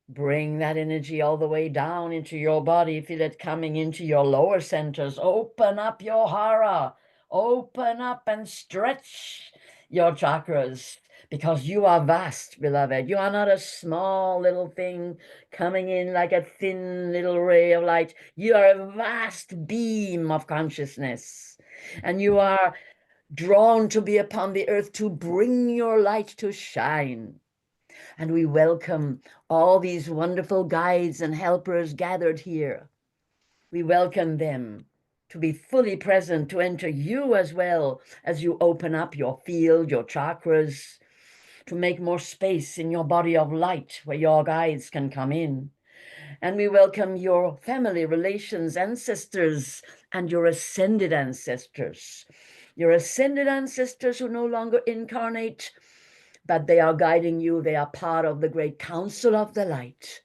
Bring that energy all the way down into your body. Feel it coming into your lower centers. Open up your hara. Open up and stretch your chakras because you are vast, beloved. You are not a small little thing coming in like a thin little ray of light. You are a vast beam of consciousness, and you are drawn to be upon the earth to bring your light to shine. And we welcome all these wonderful guides and helpers gathered here. We welcome them to be fully present, to enter you as well as you open up your field, your chakras, to make more space in your body of light where your guides can come in. And we welcome your family, relations, ancestors, and your ascended ancestors. Your ascended ancestors who no longer incarnate, but they are guiding you. They are part of the great council of the light.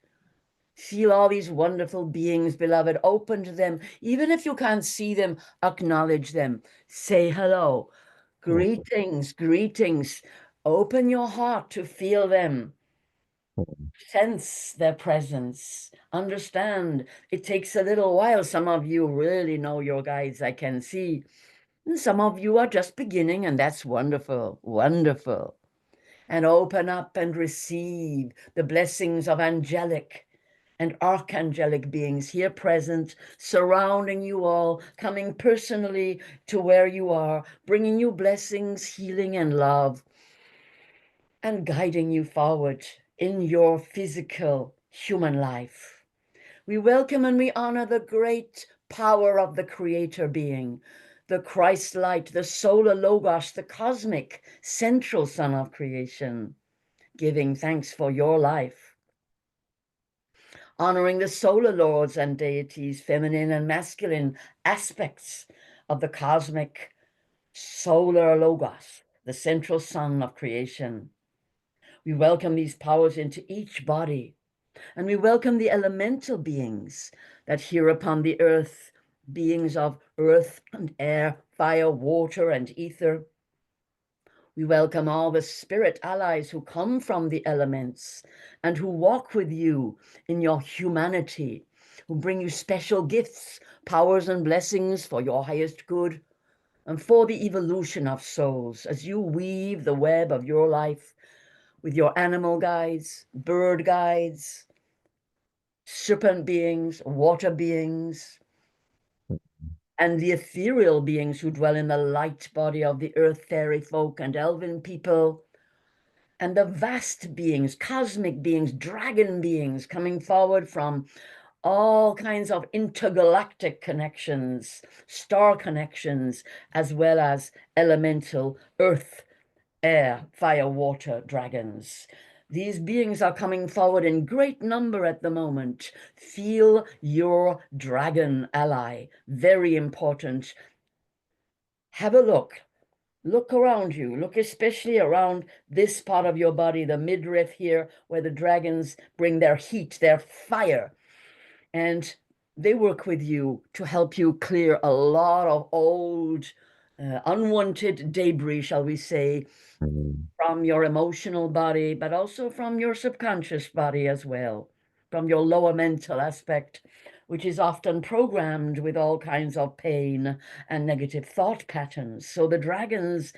Feel all these wonderful beings, beloved. Open to them. Even if you can't see them, acknowledge them. Say hello. Greetings, greetings. Open your heart to feel them. Sense their presence. Understand it takes a little while. Some of you really know your guides, I can see. And some of you are just beginning, and that's wonderful, wonderful. And open up and receive the blessings of angelic and archangelic beings here present, surrounding you all, coming personally to where you are, bringing you blessings, healing, and love, and guiding you forward in your physical human life. We welcome and we honor the great power of the Creator being, the Christ light, the solar logos, the cosmic central Son of creation, giving thanks for your life, honoring the solar lords and deities, feminine and masculine aspects of the cosmic solar logos, the central Son of creation. We welcome these powers into each body, and we welcome the elemental beings that here upon the earth, beings of earth and air, fire, water, and ether. We welcome all the spirit allies who come from the elements and who walk with you in your humanity, who bring you special gifts, powers, and blessings for your highest good and for the evolution of souls as you weave the web of your life with your animal guides, bird guides, serpent beings, water beings, and the ethereal beings who dwell in the light body of the earth, fairy folk and elven people, and the vast beings, cosmic beings, dragon beings coming forward from all kinds of intergalactic connections, star connections, as well as elemental earth, air, fire, water dragons. These beings are coming forward in great number at the moment. Feel your dragon ally. Very important. Have a look. Look around you. Look especially around this part of your body, the midriff here, where the dragons bring their heat, their fire. And they work with you to help you clear a lot of old, unwanted debris, shall we say, from your emotional body, but also from your subconscious body as well, from your lower mental aspect, which is often programmed with all kinds of pain and negative thought patterns. So the dragons,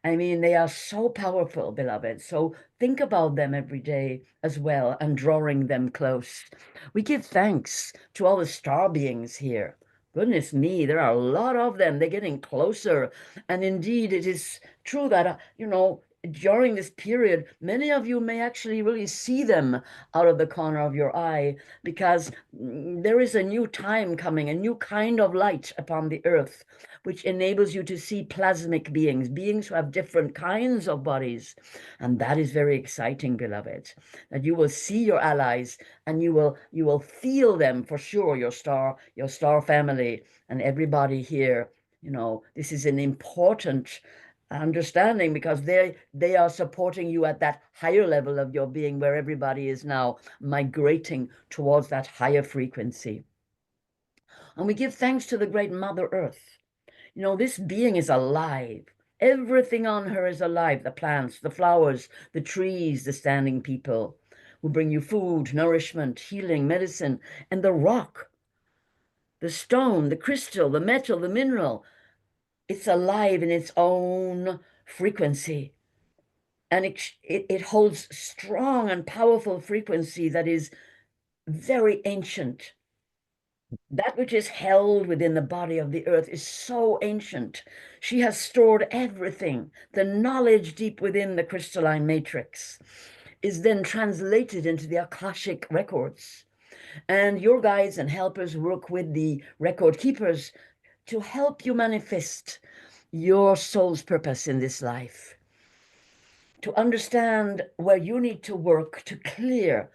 I mean, they are so powerful, beloved. So think about them every day as well and drawing them close. We give thanks to all the star beings here. Goodness me, there are a lot of them. They're getting closer. And indeed, it is true that, during this period, many of you may actually really see them out of the corner of your eye because there is a new time coming, a new kind of light upon the earth, which enables you to see plasmic beings, beings who have different kinds of bodies. And that is very exciting, beloved, that you will see your allies and you will feel them for sure, your star family and everybody here. This is an important understanding because they are supporting you at that higher level of your being where everybody is now migrating towards that higher frequency. And we give thanks to the great Mother Earth. This being is alive. Everything on her is alive. The plants, the flowers, the trees, the standing people who bring you food, nourishment, healing, medicine, and the rock, the stone, the crystal, the metal, the mineral. It's alive in its own frequency. And it holds strong and powerful frequency that is very ancient. That which is held within the body of the earth is so ancient. She has stored everything. The knowledge deep within the crystalline matrix is then translated into the Akashic records. And your guides and helpers work with the record keepers to help you manifest your soul's purpose in this life, to understand where you need to work to clear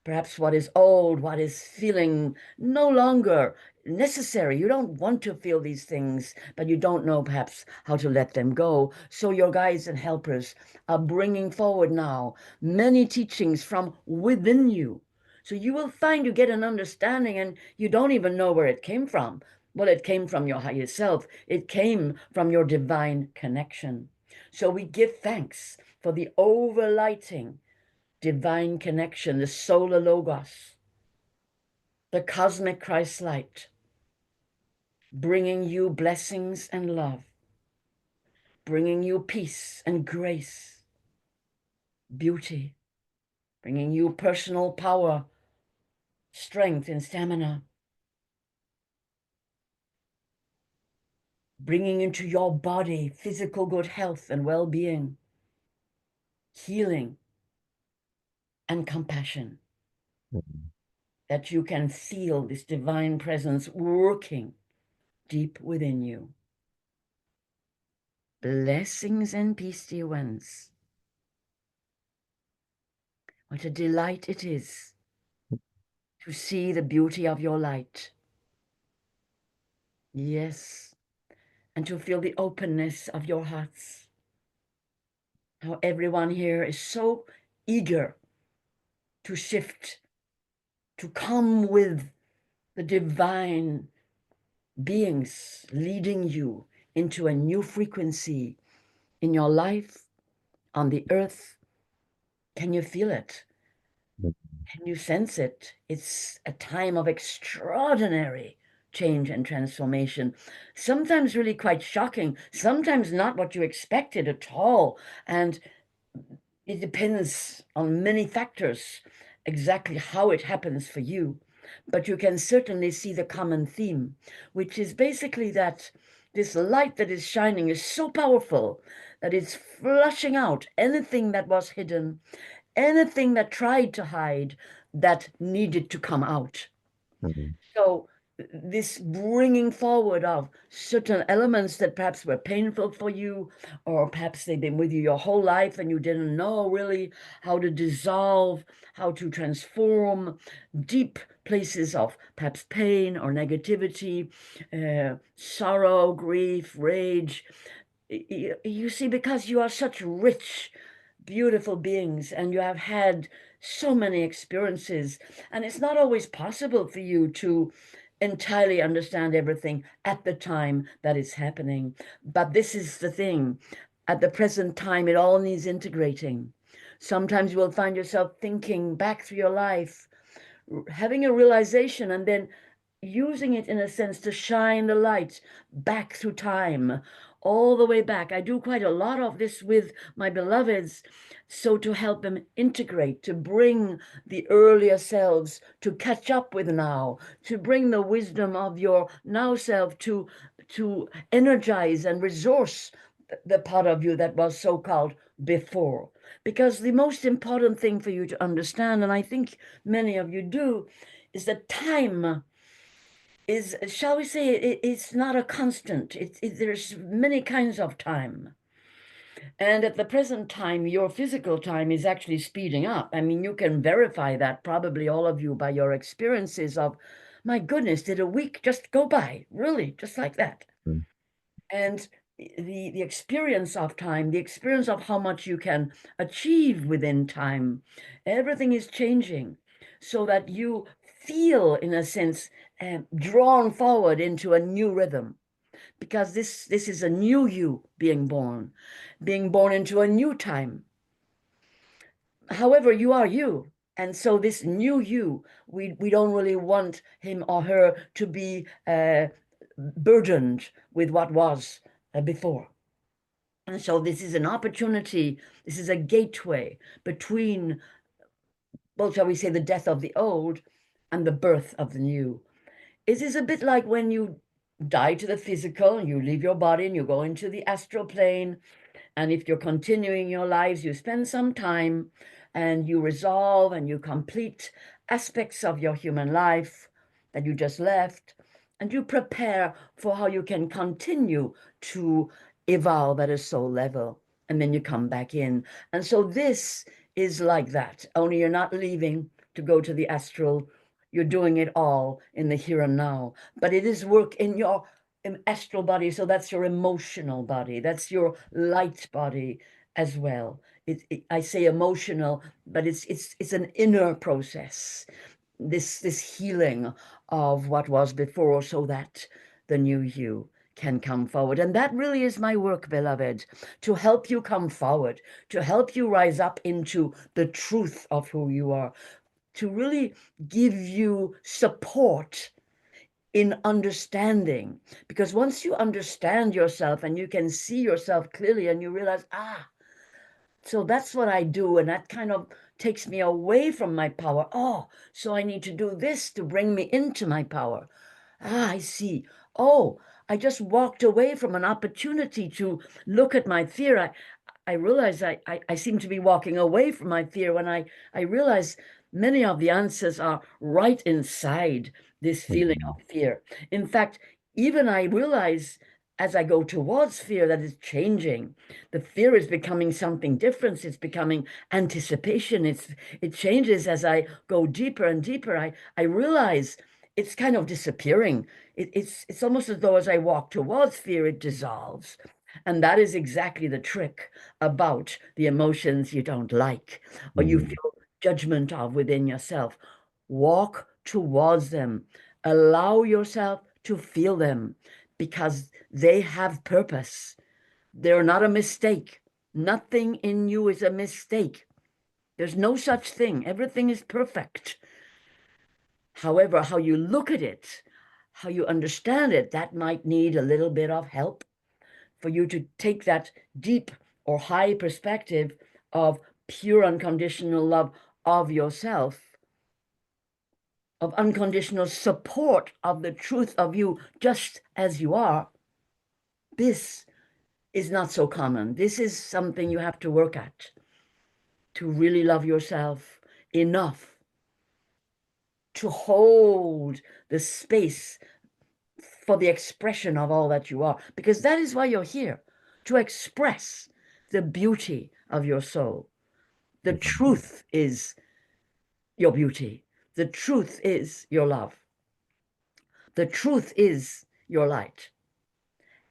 perhaps what is old, what is feeling no longer necessary. You don't want to feel these things, but you don't know perhaps how to let them go. So your guides and helpers are bringing forward now many teachings from within you. So you will find you get an understanding and you don't even know where it came from. Well, it came from your higher self. It came from your divine connection. So we give thanks for the overlighting divine connection, the solar logos, the cosmic Christ light, bringing you blessings and love, bringing you peace and grace, beauty, bringing you personal power, strength and stamina, bringing into your body physical good health and well-being, healing and compassion, that you can feel this divine presence working deep within you. Blessings and peace, dear ones. What a delight it is to see the beauty of your light. Yes, and to feel the openness of your hearts. How everyone here is so eager to shift, to come with the divine beings leading you into a new frequency in your life, on the earth. Can you feel it? Can you sense it? It's a time of extraordinary change and transformation. Sometimes really quite shocking, sometimes not what you expected at all. And it depends on many factors exactly how it happens for you. But you can certainly see the common theme, which is basically that this light that is shining is so powerful that it's flushing out anything that was hidden, anything that tried to hide, that needed to come out. Mhm. So this bringing forward of certain elements that perhaps were painful for you, or perhaps they've been with you your whole life and you didn't know really how to dissolve, how to transform deep places of perhaps pain or negativity, sorrow, grief, rage. You see, because you are such rich, beautiful beings and you have had so many experiences, and it's not always possible for you to entirely understand everything at the time that it's happening. But this is the thing. At the present time, it all needs integrating. Sometimes you will find yourself thinking back through your life, having a realization, and then using it in a sense to shine the light back through time, all the way back. I do quite a lot of this with my beloveds, so to help them integrate, to bring the earlier selves to catch up with now, to bring the wisdom of your now self to energize and resource the part of you that was so-called before. Because the most important thing for you to understand, and I think many of you do, is that time is, shall we say, it's not a constant. There's many kinds of time. And at the present time, your physical time is actually speeding up. I mean, you can verify that, probably all of you, by your experiences of, my goodness, did a week just go by? Really, just like that? Mm. And the experience of time, the experience of how much you can achieve within time, everything is changing so that you feel, in a sense, drawn forward into a new rhythm. because this is a new you being born into a new time. However, you are you. And so this new you, we don't really want him or her to be burdened with what was before. And so this is an opportunity, this is a gateway between, well, shall we say, the death of the old and the birth of the new. It is a bit like when you die to the physical, you leave your body and you go into the astral plane. And if you're continuing your lives, you spend some time and you resolve and you complete aspects of your human life that you just left, and you prepare for how you can continue to evolve at a soul level. And then you come back in. And so this is like that, only you're not leaving to go to the astral. You're doing it all in the here and now. But it is work in your astral body, so that's your emotional body, that's your light body as well. I say emotional, but it's an inner process, this healing of what was before, so that the new you can come forward. And that really is my work, beloved, to help you come forward, to help you rise up into the truth of who you are, to really give you support in understanding. Because once you understand yourself and you can see yourself clearly and you realize, so that's what I do, and that kind of takes me away from my power. Oh, so I need to do this to bring me into my power. I see. Oh, I just walked away from an opportunity to look at my fear. I realize I seem to be walking away from my fear when I realize many of the answers are right inside this feeling of fear. In fact, even I realize as I go towards fear that it's changing. The fear is becoming something different. It's becoming anticipation. It changes as I go deeper and deeper. I realize it's kind of disappearing. It's almost as though as I walk towards fear, it dissolves. And that is exactly the trick about the emotions you don't like or you feel judgment of within yourself. Walk towards them. Allow yourself to feel them because they have purpose. They're not a mistake. Nothing in you is a mistake. There's no such thing. Everything is perfect. However, how you look at it, how you understand it, that might need a little bit of help for you to take that deep or high perspective of pure unconditional love of yourself, of unconditional support of the truth of you just as you are. This is not so common. This is something you have to work at, to really love yourself enough to hold the space for the expression of all that you are, because that is why you're here, to express the beauty of your soul. The truth is your beauty. The truth is your love. The truth is your light.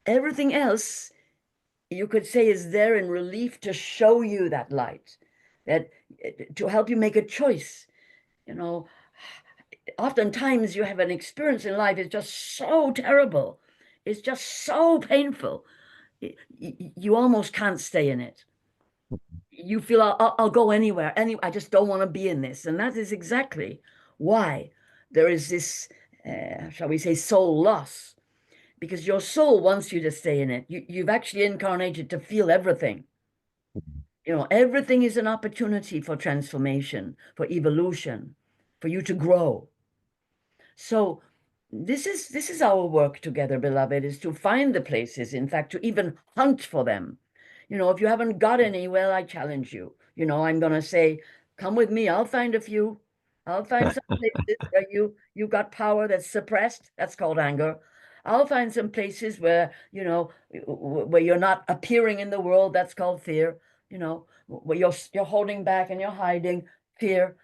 Everything else, you could say, is there in relief to show you that light, that to help you make a choice. You know, oftentimes you have an experience in life, it's just so terrible. It's just so painful. You almost can't stay in it. You feel I'll go anywhere. I just don't want to be in this. And that is exactly why there is this, shall we say, soul loss. Because your soul wants you to stay in it. You've actually incarnated to feel everything. You know, everything is an opportunity for transformation, for evolution, for you to grow. So this is our work together, beloved, is to find the places, in fact, to even hunt for them. You know, if you haven't got any, well, I challenge you. You know, I'm going to say, come with me. I'll find a few. I'll find some places where you got power that's suppressed. That's called anger. I'll find some places where, you know, where you're not appearing in the world. That's called fear. You know, where you're holding back and you're hiding, fear.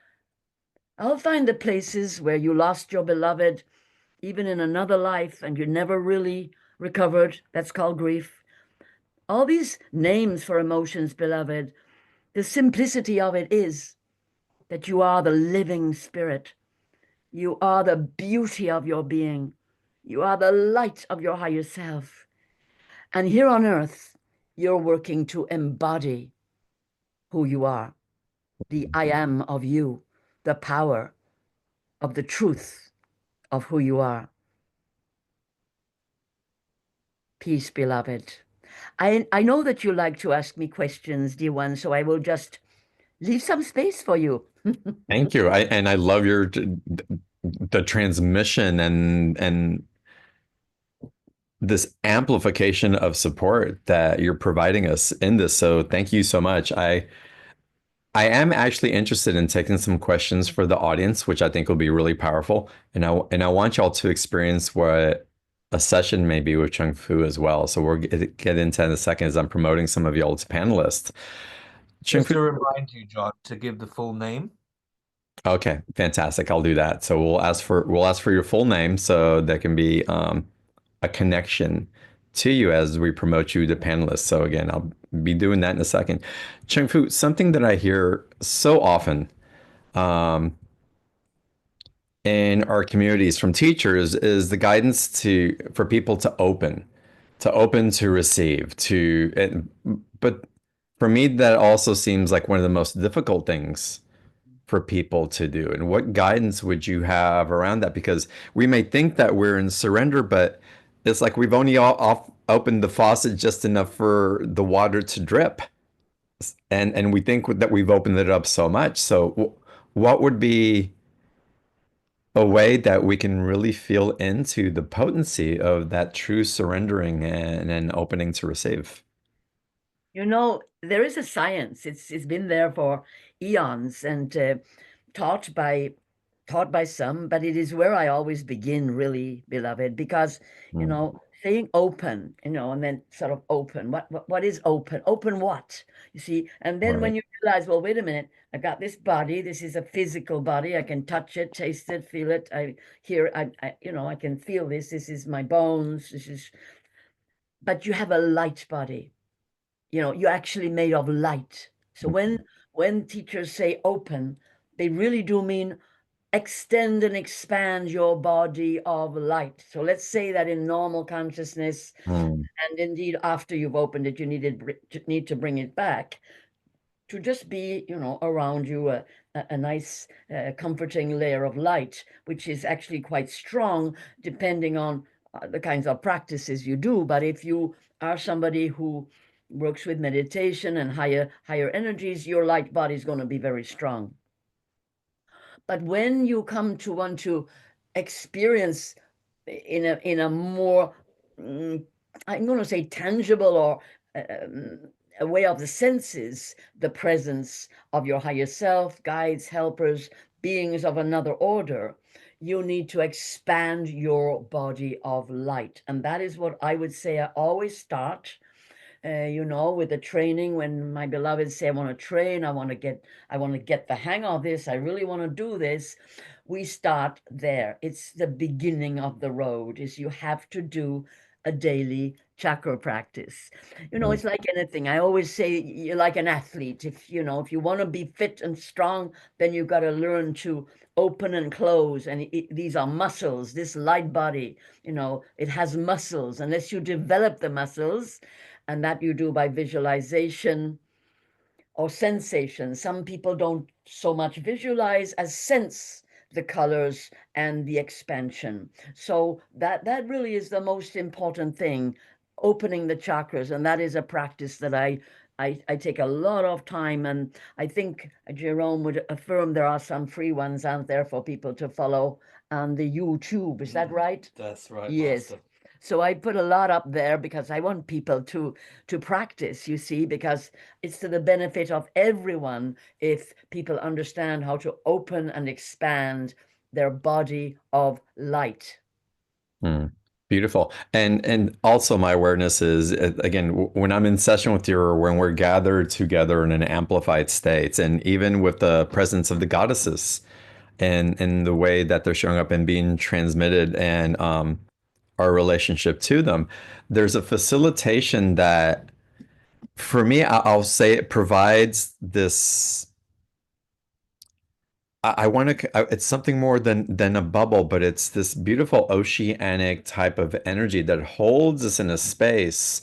I'll find the places where you lost your beloved, even in another life, and you never really recovered. That's called grief. All these names for emotions, beloved, the simplicity of it is that you are the living spirit. You are the beauty of your being. You are the light of your higher self. And here on earth, you're working to embody who you are, the I am of you, the power of the truth of who you are. Peace, beloved. I know that you like to ask me questions, dear one, so I will just leave some space for you. Thank you. I love your the transmission and this amplification of support that you're providing us in this. So thank you so much. I am actually interested in taking some questions for the audience, which I think will be really powerful. And I want y'all to experience what a session may be with Chung Fu as well. So we'll get into in a second as I'm promoting some of y'all as panelists. Chung Just Fu. to remind you, John, to give the full name. Okay, fantastic. I'll do that. So we'll ask for your full name so there can be a connection to you as we promote you to panelists. So again, I'll be doing that in a second. Chung Fu, something that I hear so often um, in our communities from teachers is the guidance to for people to open to receive but for me that also seems like one of the most difficult things for people to do. And what guidance would you have around that? Because we may think that we're in surrender, but it's like we've only opened the faucet just enough for the water to drip. And we think that we've opened it up so much. So what would be a way that we can really feel into the potency of that true surrendering and opening to receive? You know, there is a science. It's been there for eons and taught by taught by some, but it is where I always begin, really, beloved, because Mm, saying open, and then sort of open. What is open? Open what? You see, and then when right. you realize, well, wait a minute, I've got this body. This is a physical body. I can touch it, taste it, feel it. I hear. I can feel this. This is my bones. This is. But you have a light body. You're actually made of light. So when teachers say open, they really do mean extend and expand your body of light. So let's say that in normal consciousness, Mm, and indeed after you've opened it, you need to bring it back to just be, around you a nice, comforting layer of light, which is actually quite strong, depending on the kinds of practices you do. But if you are somebody who works with meditation and higher energies, your light body is going to be very strong. But when you come to want to experience in a more, I'm going to say tangible or a way of the senses, the presence of your higher self, guides, helpers, beings of another order, you need to expand your body of light. And that is what I would say I always start with the training. When my beloveds say, I want to train, I want to get the hang of this, I really want to do this, we start there. It's the beginning of the road. Is you have to do a daily chakra practice. mm, It's like anything. I always say you're like an athlete. If you want to be fit and strong, then you've got to learn to open and close. And these are muscles. This light body, it has muscles. Unless you develop the muscles, and that you do by visualization or sensation. Some people don't so much visualize as sense the colors and the expansion. So that really is the most important thing, opening the chakras, and that is a practice that I take a lot of time, and I think Jerome would affirm there are some free ones out there for people to follow on the YouTube. Is that right? That's right, Yes. Master. So I put a lot up there because I want people to practice, you see, because it's to the benefit of everyone if people understand how to open and expand their body of light. mm. Beautiful. And also my awareness is again when I'm in session with you or when we're gathered together in an amplified state, and even with the presence of the goddesses and the way that they're showing up and being transmitted and our relationship to them, there's a facilitation that for me, I'll say it provides this I want to, it's something more than a bubble, but it's this beautiful oceanic type of energy that holds us in a space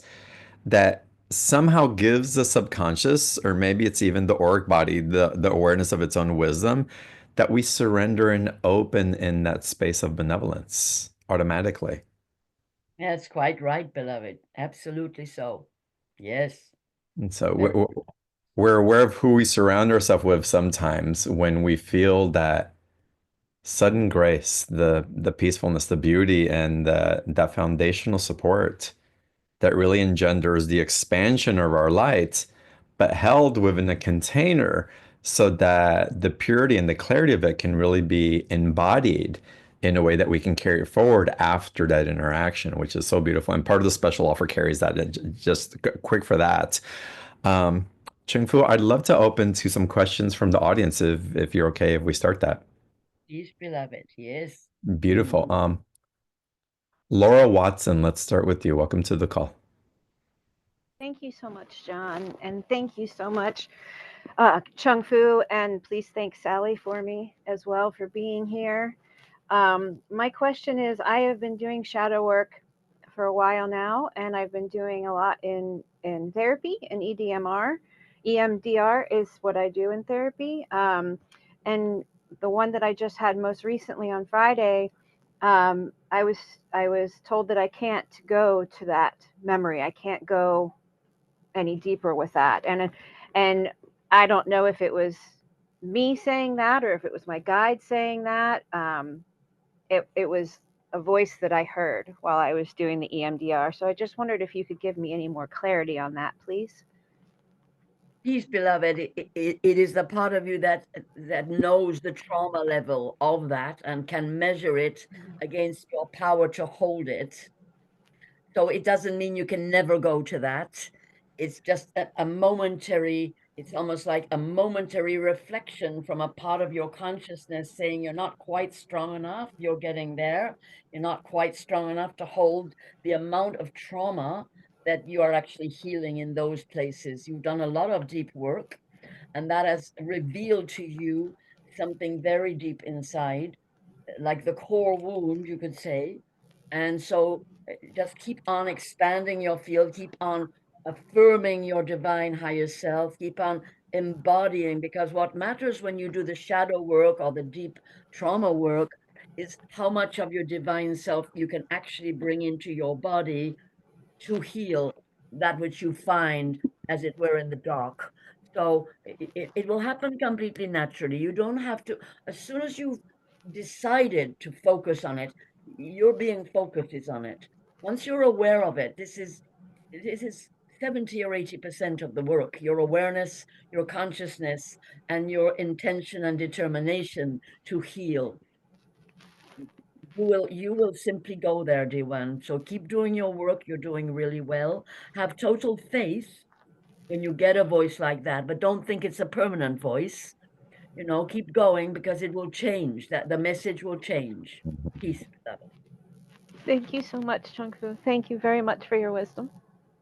that somehow gives the subconscious, or maybe it's even the auric body, the awareness of its own wisdom, that we surrender and open in that space of benevolence automatically. That's quite right, beloved. Absolutely so. Yes. And so Very. we're aware of who we surround ourselves with sometimes when we feel that sudden grace, the peacefulness, the beauty, and that foundational support that really engenders the expansion of our light, but held within a container so that the purity and the clarity of it can really be embodied in a way that we can carry it forward after that interaction, which is so beautiful. And part of the special offer carries that. Just quick for that. Um, Chung Fu, I'd love to open to some questions from the audience if you're okay if we start that. Peace, beloved. Yes. Beautiful. Laura Watson, let's start with you. Welcome to the call. Thank you so much, John. And thank you so much, Chung Fu. And please thank Sally for me as well for being here. My question is, I have been doing shadow work for a while now, and I've been doing a lot in therapy and EDMR. EMDR is what I do in therapy. And the one that I just had most recently on Friday, I was told that I can't go to that memory. I can't go any deeper with that. And I don't know if it was me saying that or if it was my guide saying that. It was a voice that I heard while I was doing the EMDR. So I just wondered if you could give me any more clarity on that, please. Peace, beloved. It is the part of you that knows the trauma level of that and can measure it against your power to hold it. So it doesn't mean you can never go to that. It's just a momentary, it's almost like a momentary reflection from a part of your consciousness saying you're not quite strong enough, you're getting there. You're not quite strong enough to hold the amount of trauma that you are actually healing in those places. You've done a lot of deep work, and that has revealed to you something very deep inside, like the core wound, you could say. And so just keep on expanding your field, keep on affirming your divine higher self, keep on embodying, because what matters when you do the shadow work or the deep trauma work is how much of your divine self you can actually bring into your body to heal that which you find, as it were, in the dark. So it will happen completely naturally. You don't have to, as soon as you've decided to focus on it, your being focused is on it. Once you're aware of it, this is 70 or 80% of the work, your awareness, your consciousness, and your intention and determination to heal. You will simply go there, D1. So keep doing your work. You're doing really well. Have total faith when you get a voice like that, but don't think it's a permanent voice. Keep going because it will change. That the message will change. Peace, beloved. Thank you so much, Chung Fu. Thank you very much for your wisdom.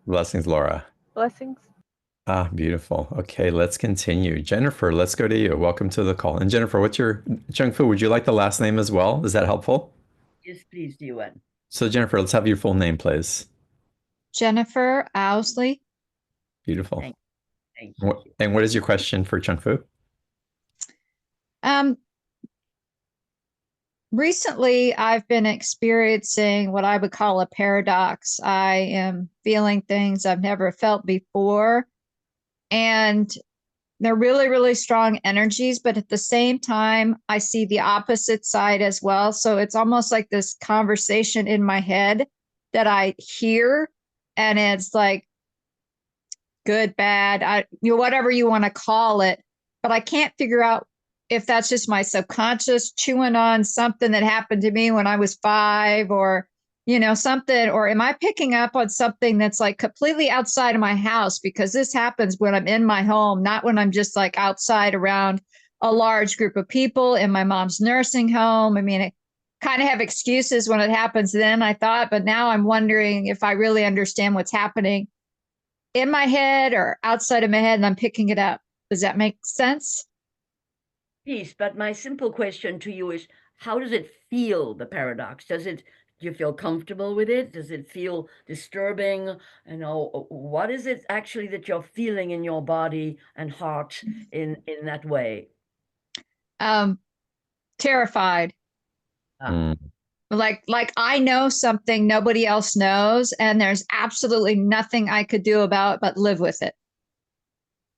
Blessings, Laura. Blessings. Ah, beautiful. Okay, let's continue. Jennifer, let's go to you. Welcome to the call. And Jennifer, what's your Chung Fu? Would you like the last name as well? Is that helpful? Yes, please, D1. So, Jennifer, let's have your full name, please. Jennifer Owsley. Beautiful. Thank you. And what is your question for Chung Fu? Recently, I've been experiencing what I would call a paradox. I am feeling things I've never felt before, and they're really, really strong energies, but at the same time, I see the opposite side as well. So it's almost like this conversation in my head that I hear, and it's like good, bad, whatever you want to call it, but I can't figure out if that's just my subconscious chewing on something that happened to me when I was 5 or, something, or am I picking up on something that's like completely outside of my house? Because this happens when I'm in my home, not when I'm just like outside around a large group of people in my mom's nursing home. I mean, I kind of have excuses when it happens then, I thought, but now I'm wondering if I really understand what's happening in my head or outside of my head and I'm picking it up. Does that make sense? piece, but my simple question to you is, how does it feel, the paradox? Do you feel comfortable with it? Does it feel disturbing? You know, what is it actually that you're feeling in your body and heart in that way? Terrified. Mm. Like I know something nobody else knows, and there's absolutely nothing I could do about it but live with it.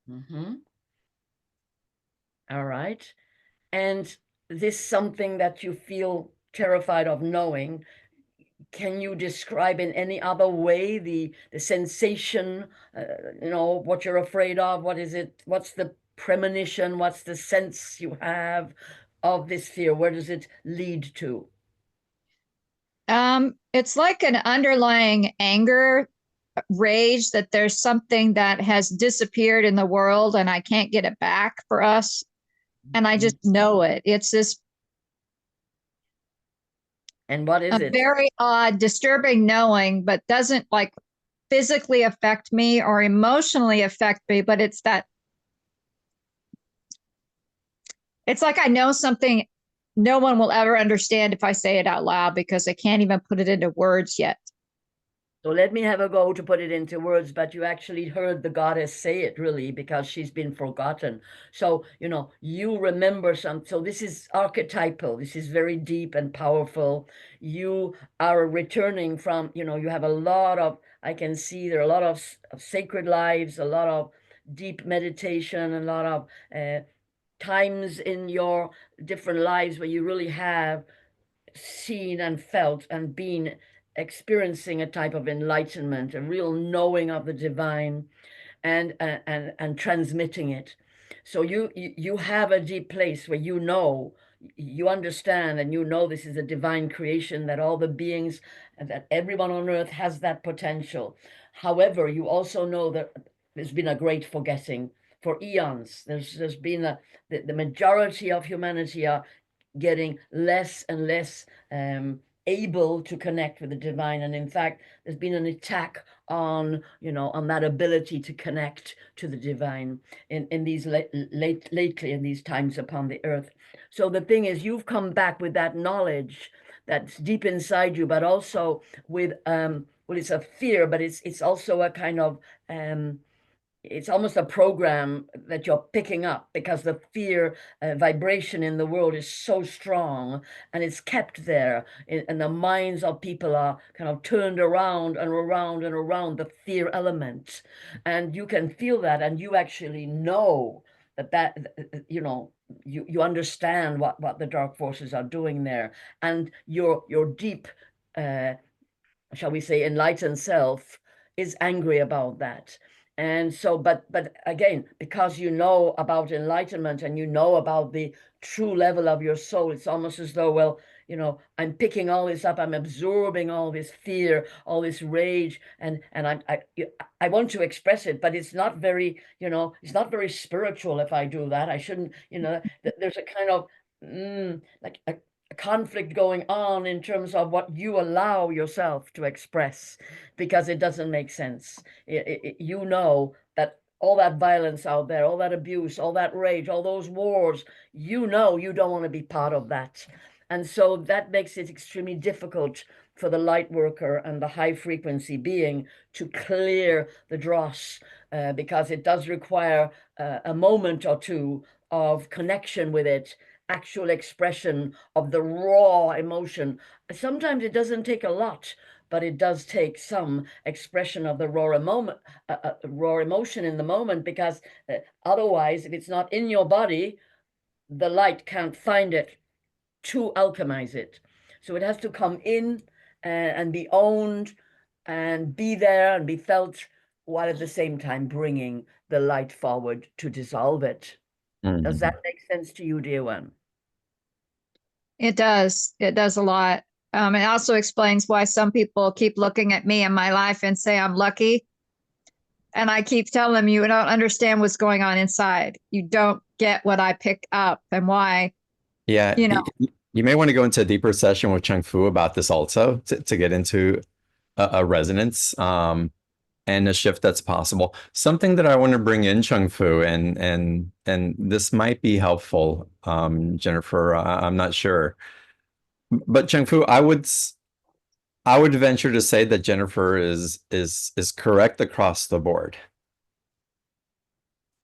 Mm-hmm. All right. And this something that you feel terrified of knowing, can you describe in any other way the sensation, you know, what you're afraid of? What is it? What's the premonition? What's the sense you have of this fear? Where does it lead to? It's like an underlying anger, rage that there's something that has disappeared in the world and I can't get it back for us. And I just know it. It's this And what is a it? very odd, disturbing knowing, but doesn't like physically affect me or emotionally affect me. But it's like I know something no one will ever understand if I say it out loud because I can't even put it into words yet. So let me have a go to put it into words, but you actually heard the goddess say it really because she's been forgotten. So, you know, you remember some. So this is archetypal. This is very deep and powerful. You are returning from, you know, you have a lot of, I can see there are a lot of sacred lives, a lot of deep meditation, a lot of times in your different lives where you really have seen and felt and been experiencing a type of enlightenment, a real knowing of the divine, and transmitting it. So you have a deep place where you know, you understand, and you know this is a divine creation, that all the beings, that everyone on earth has that potential. However, you also know that there's been a great forgetting for eons. There's been the majority of humanity are getting less and less able to connect with the divine. And in fact, there's been an attack on, you know, on that ability to connect to the divine in these lately in these times upon the earth. So the thing is, you've come back with that knowledge that's deep inside you, but also with well, it's a fear, but it's also a kind of it's almost a program that you're picking up because the fear vibration in the world is so strong, and it's kept there, and the minds of people are kind of turned around and around and around the fear element, and you can feel that, and you actually know that you know, you understand what the dark forces are doing there, and your deep shall we say, enlightened self is angry about that. And so, but again, because you know about enlightenment and you know about the true level of your soul, it's almost as though, well, you know, I'm picking all this up, I'm absorbing all this fear, all this rage, and I want to express it, but it's not very, you know, it's not very spiritual if I do that. I shouldn't, you know, there's a kind of like a conflict going on in terms of what you allow yourself to express, because it doesn't make sense. You know that all that violence out there, all that abuse, all that rage, all those wars, you know you don't want to be part of that. And so that makes it extremely difficult for the light worker and the high frequency being to clear the dross, because it does require a moment or two of connection with it, actual expression of the raw emotion. Sometimes it doesn't take a lot, but it does take some expression of the raw emotion in the moment, because otherwise, if it's not in your body, the light can't find it to alchemize it. So it has to come in and be owned and be there and be felt, while at the same time bringing the light forward to dissolve it. Does that make sense to you, dear one? It does. It does a lot. It also explains why some people keep looking at me in my life and say I'm lucky. And I keep telling them, you don't understand what's going on inside. You don't get what I pick up and why, Yeah, you know. you may want to go into a deeper session with Chung Fu about this also to get into a resonance. and a shift that's possible. Something that I want to bring in, Chung Fu, and this might be helpful, Jennifer. I'm not sure, but Chung Fu, I would venture to say that Jennifer is correct across the board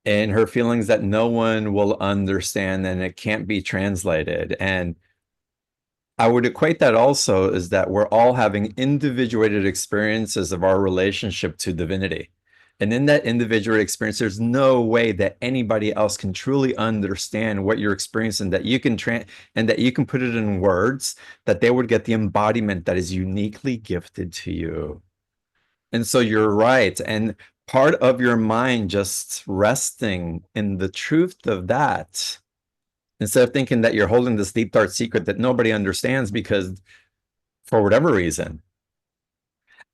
in her feelings that no one will understand and it can't be translated. And I would equate that also is that we're all having individuated experiences of our relationship to divinity. And in that individual experience, there's no way that anybody else can truly understand what you're experiencing, that you can and that you can put it in words, that they would get the embodiment that is uniquely gifted to you. And so you're right. And part of your mind just resting in the truth of that, instead of thinking that you're holding this deep, dark secret that nobody understands because for whatever reason,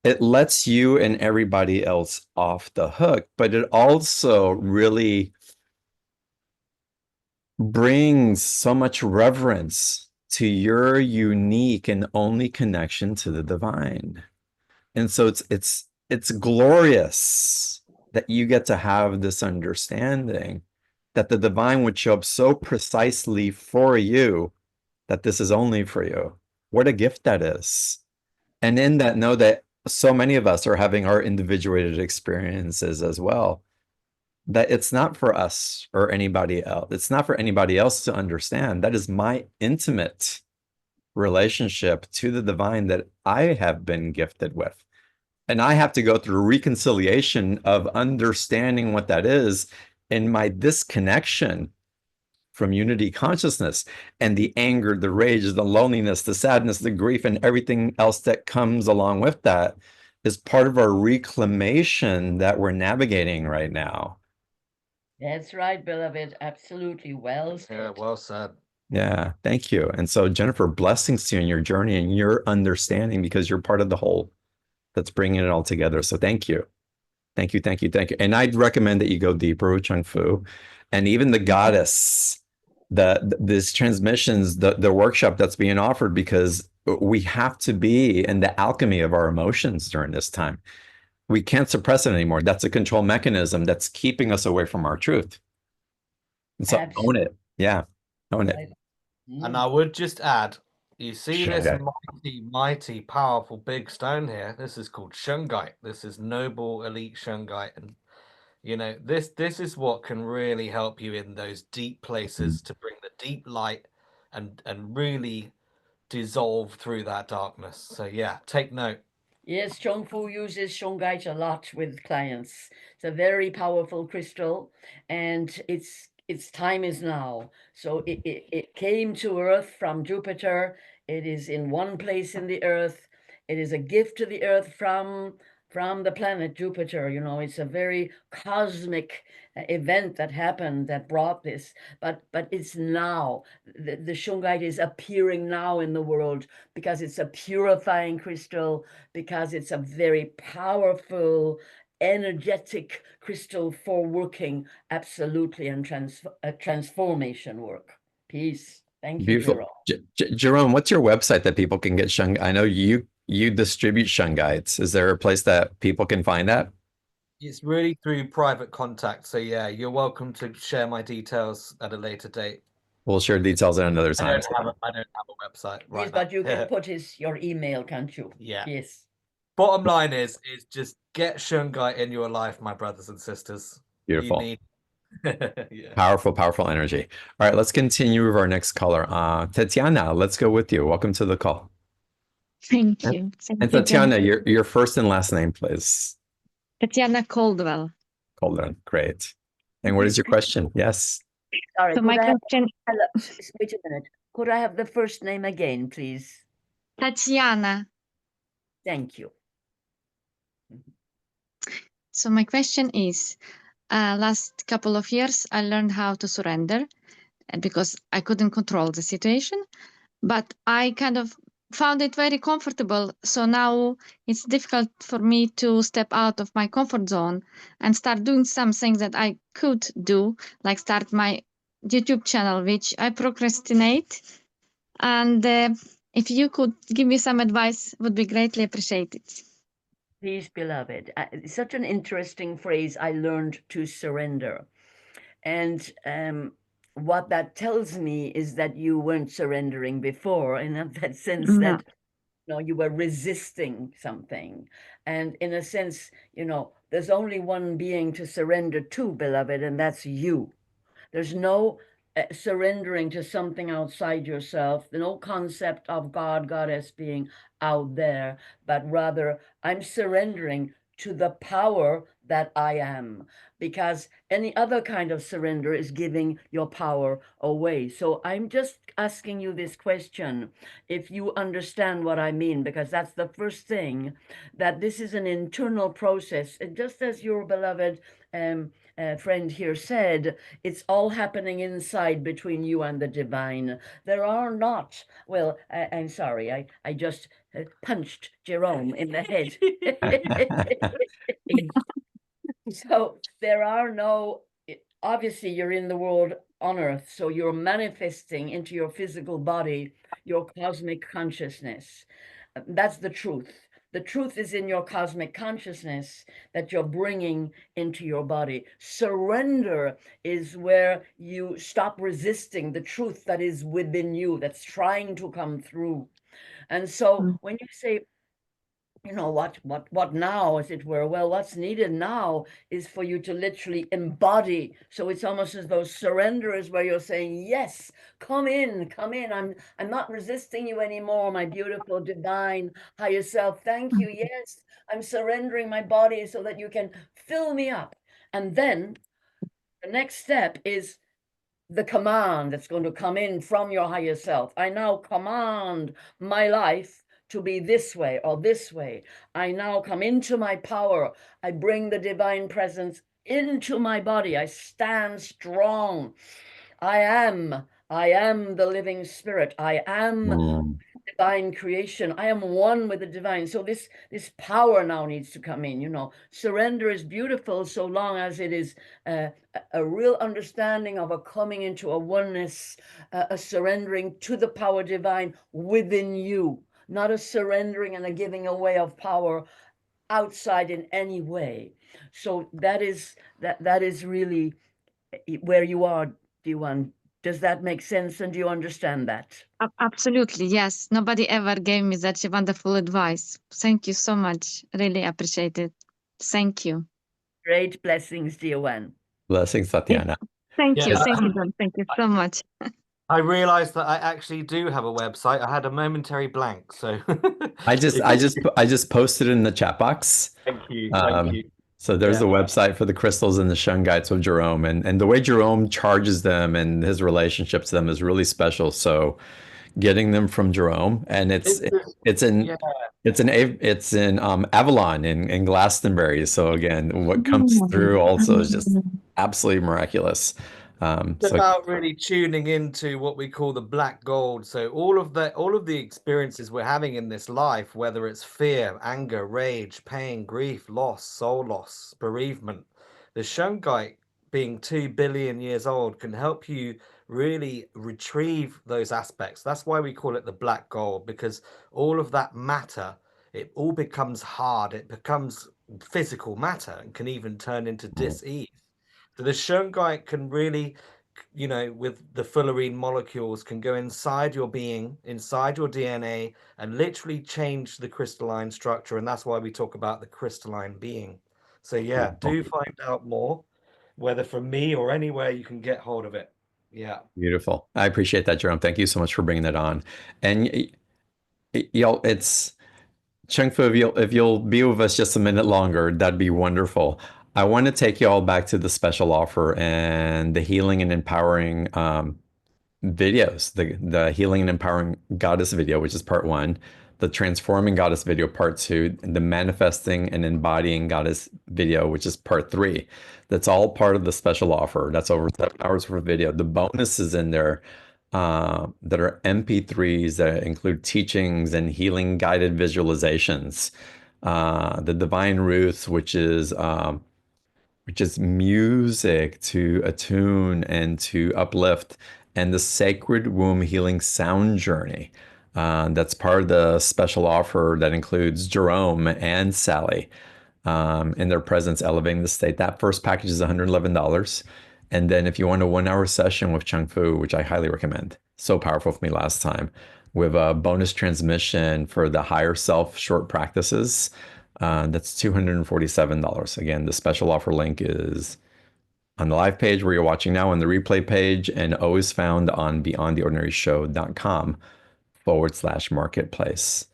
it lets you and everybody else off the hook, but it also really brings so much reverence to your unique and only connection to the divine. And so it's glorious that you get to have this understanding that the divine would show up so precisely for you that this is only for you. What a gift that is. And in that, know that so many of us are having our individuated experiences as well, that it's not for us or anybody else. It's not for anybody else to understand. That is my intimate relationship to the divine that I have been gifted with. And I have to go through reconciliation of understanding what that is in my disconnection from unity consciousness, and the anger, the rage, the loneliness, the sadness, the grief, and everything else that comes along with that is part of our reclamation that we're navigating right now. That's right, beloved. Absolutely. Well Yeah, said. well said. Yeah, thank you. And so, Jennifer, blessings to you in your journey and your understanding, because you're part of the whole that's bringing it all together. So thank you. Thank you, thank you, thank you. And I'd recommend that you go deeper with Chung Fu, and even the goddess, these transmissions, the workshop that's being offered, because we have to be in the alchemy of our emotions during this time. We can't suppress it anymore. That's a control mechanism that's keeping us away from our truth. And so own it. Yeah, own it. And I would just add, you see this Shungite. mighty, mighty, powerful big stone here? This is called shungite. This is noble elite shungite. And you know, this is what can really help you in those deep places to bring the deep light and really dissolve through that darkness. So yeah, take note. Yes, Chung Fu uses shungite a lot with clients. It's a very powerful crystal, and its time is now. So it came to Earth from Jupiter. It is in one place in the Earth. It is a gift to the Earth from the planet Jupiter. You know, it's a very cosmic event that happened that brought this. But it's now. The shungite is appearing now in the world because it's a purifying crystal, because it's a very powerful, energetic crystal for working absolutely and transformation work. Peace. Thank you, Beautiful. Jerome. Jerome, what's your website that people can get shungite? I know you distribute shungites. Is there a place that people can find that? It's really through private contact. So yeah, you're welcome to share my details at a later date. We'll share details at another I time. don't have a website right Yes, but now. you can put your email, can't you? Yeah. Yes. Bottom line is just get shungite in your life, my brothers and sisters. Beautiful. You need yeah. Powerful, powerful energy. All right, let's continue with our next caller. Tatiana, let's go with you. Welcome to the call. Thank you. Thank And you, Tatiana, Jen. your first and last name, please. Tatiana Caldwell. Colin, great. And what is your question? Yes. Sorry, So my could I have, question, wait a minute. Could I have the first name again, please? Tatiana. Thank you. So my question is, last couple of years, I learned how to surrender because I couldn't control the situation, but I kind of found it very comfortable. So now it's difficult for me to step out of my comfort zone and start doing some things that I could do, like start my YouTube channel, which I procrastinate. And if you could give me some advice, would be greatly appreciated. Peace, beloved. Such an interesting phrase. I learned to surrender. And what that tells me is that you weren't surrendering before, in that sense No. that you were resisting something. And in a sense, there's only one being to surrender to, beloved, and that's you. There's no surrendering to something outside yourself, no concept of God, goddess being out there, but rather I'm surrendering to the power that I am, because any other kind of surrender is giving your power away. So I'm just asking you this question, if you understand what I mean, because that's the first thing, that this is an internal process. And just as your beloved friend here said, it's all happening inside between you and the divine. There are not, well, I'm sorry, I just punched Jerome in the head. So there are no, obviously you're in the world on earth, so you're manifesting into your physical body your cosmic consciousness. That's the truth. The truth is in your cosmic consciousness that you're bringing into your body. Surrender is where you stop resisting the truth that is within you, that's trying to come through. And so Mm. when you say, what now, as it were, well, what's needed now is for you to literally embody. So it's almost as though surrender is where you're saying, yes, come in, I'm not resisting you anymore, my beautiful divine higher self. Thank you. Yes, I'm surrendering my body so that you can fill me up. And then the next step is the command that's going to come in from your higher self. I now command my life to be this way or this way. I now come into my power. I bring the divine presence into my body. I stand strong. I am the living spirit. I am Mm. divine creation. I am one with the divine. So this power now needs to come in. Surrender is beautiful so long as it is a real understanding of a coming into a oneness, a surrendering to the power divine within you, not a surrendering and a giving away of power outside in any way. So that is really where you are, D1. Does that make sense? And do you understand that? Absolutely, yes. Nobody ever gave me such wonderful advice. Thank you so much. Really appreciate it. Thank you. Great blessings, dear one. Blessings, Tatiana. Thank you. Yeah, Thank you, John. Thank you so much. I realized that I actually do have a website. I had a momentary blank, so I just posted it in the chat box. thank you, thank Um, you. so there's the Yeah. website for the crystals and the shungites with Jerome, and the way Jerome charges them and his relationship to them is really special. So getting them from Jerome, and Is this, it's in yeah. it's in Avalon in Glastonbury. So again, what comes through also is just absolutely miraculous. It's So about really tuning into what we call the black gold. So all of the experiences we're having in this life, whether it's fear, anger, rage, pain, grief, loss, soul loss, bereavement, the shungite being 2 billion years old can help you really retrieve those aspects. That's why we call it the black gold, because all of that matter, it all becomes hard, it becomes physical matter and can even turn into dis-ease. So the shungite can really, with the fullerene molecules, can go inside your being, inside your DNA, and literally change the crystalline structure. And that's why we talk about the crystalline being. So yeah, do find out more, whether from me or anywhere you can get hold of it. Yeah. beautiful. I appreciate that, Jerome. Thank you so much for bringing that on. And y'all, it's Chung Fu, if you'll be with us just a minute longer, that'd be wonderful. I want to take you all back to the special offer and the healing and empowering videos, the healing and empowering goddess video, which is part one, the transforming goddess video, part two, the manifesting and embodying goddess video, which is part three. That's all part of the special offer. That's over 7 hours worth of video. The bonuses in there that are MP3s that include teachings and healing guided visualizations. The Divine Roots, which is music to attune and to uplift, and the Sacred Womb Healing Sound Journey. That's part of the special offer that includes Jerome and Sally in their presence elevating the state. That first package is $111. And then if you want a 1 hour session with Chung Fu, which I highly recommend, so powerful for me last time, with a bonus transmission for the higher self short practices, that's $247. Again, the special offer link is on the live page where you're watching now, on the replay page, and always found on beyondtheordinaryshow.com/marketplace.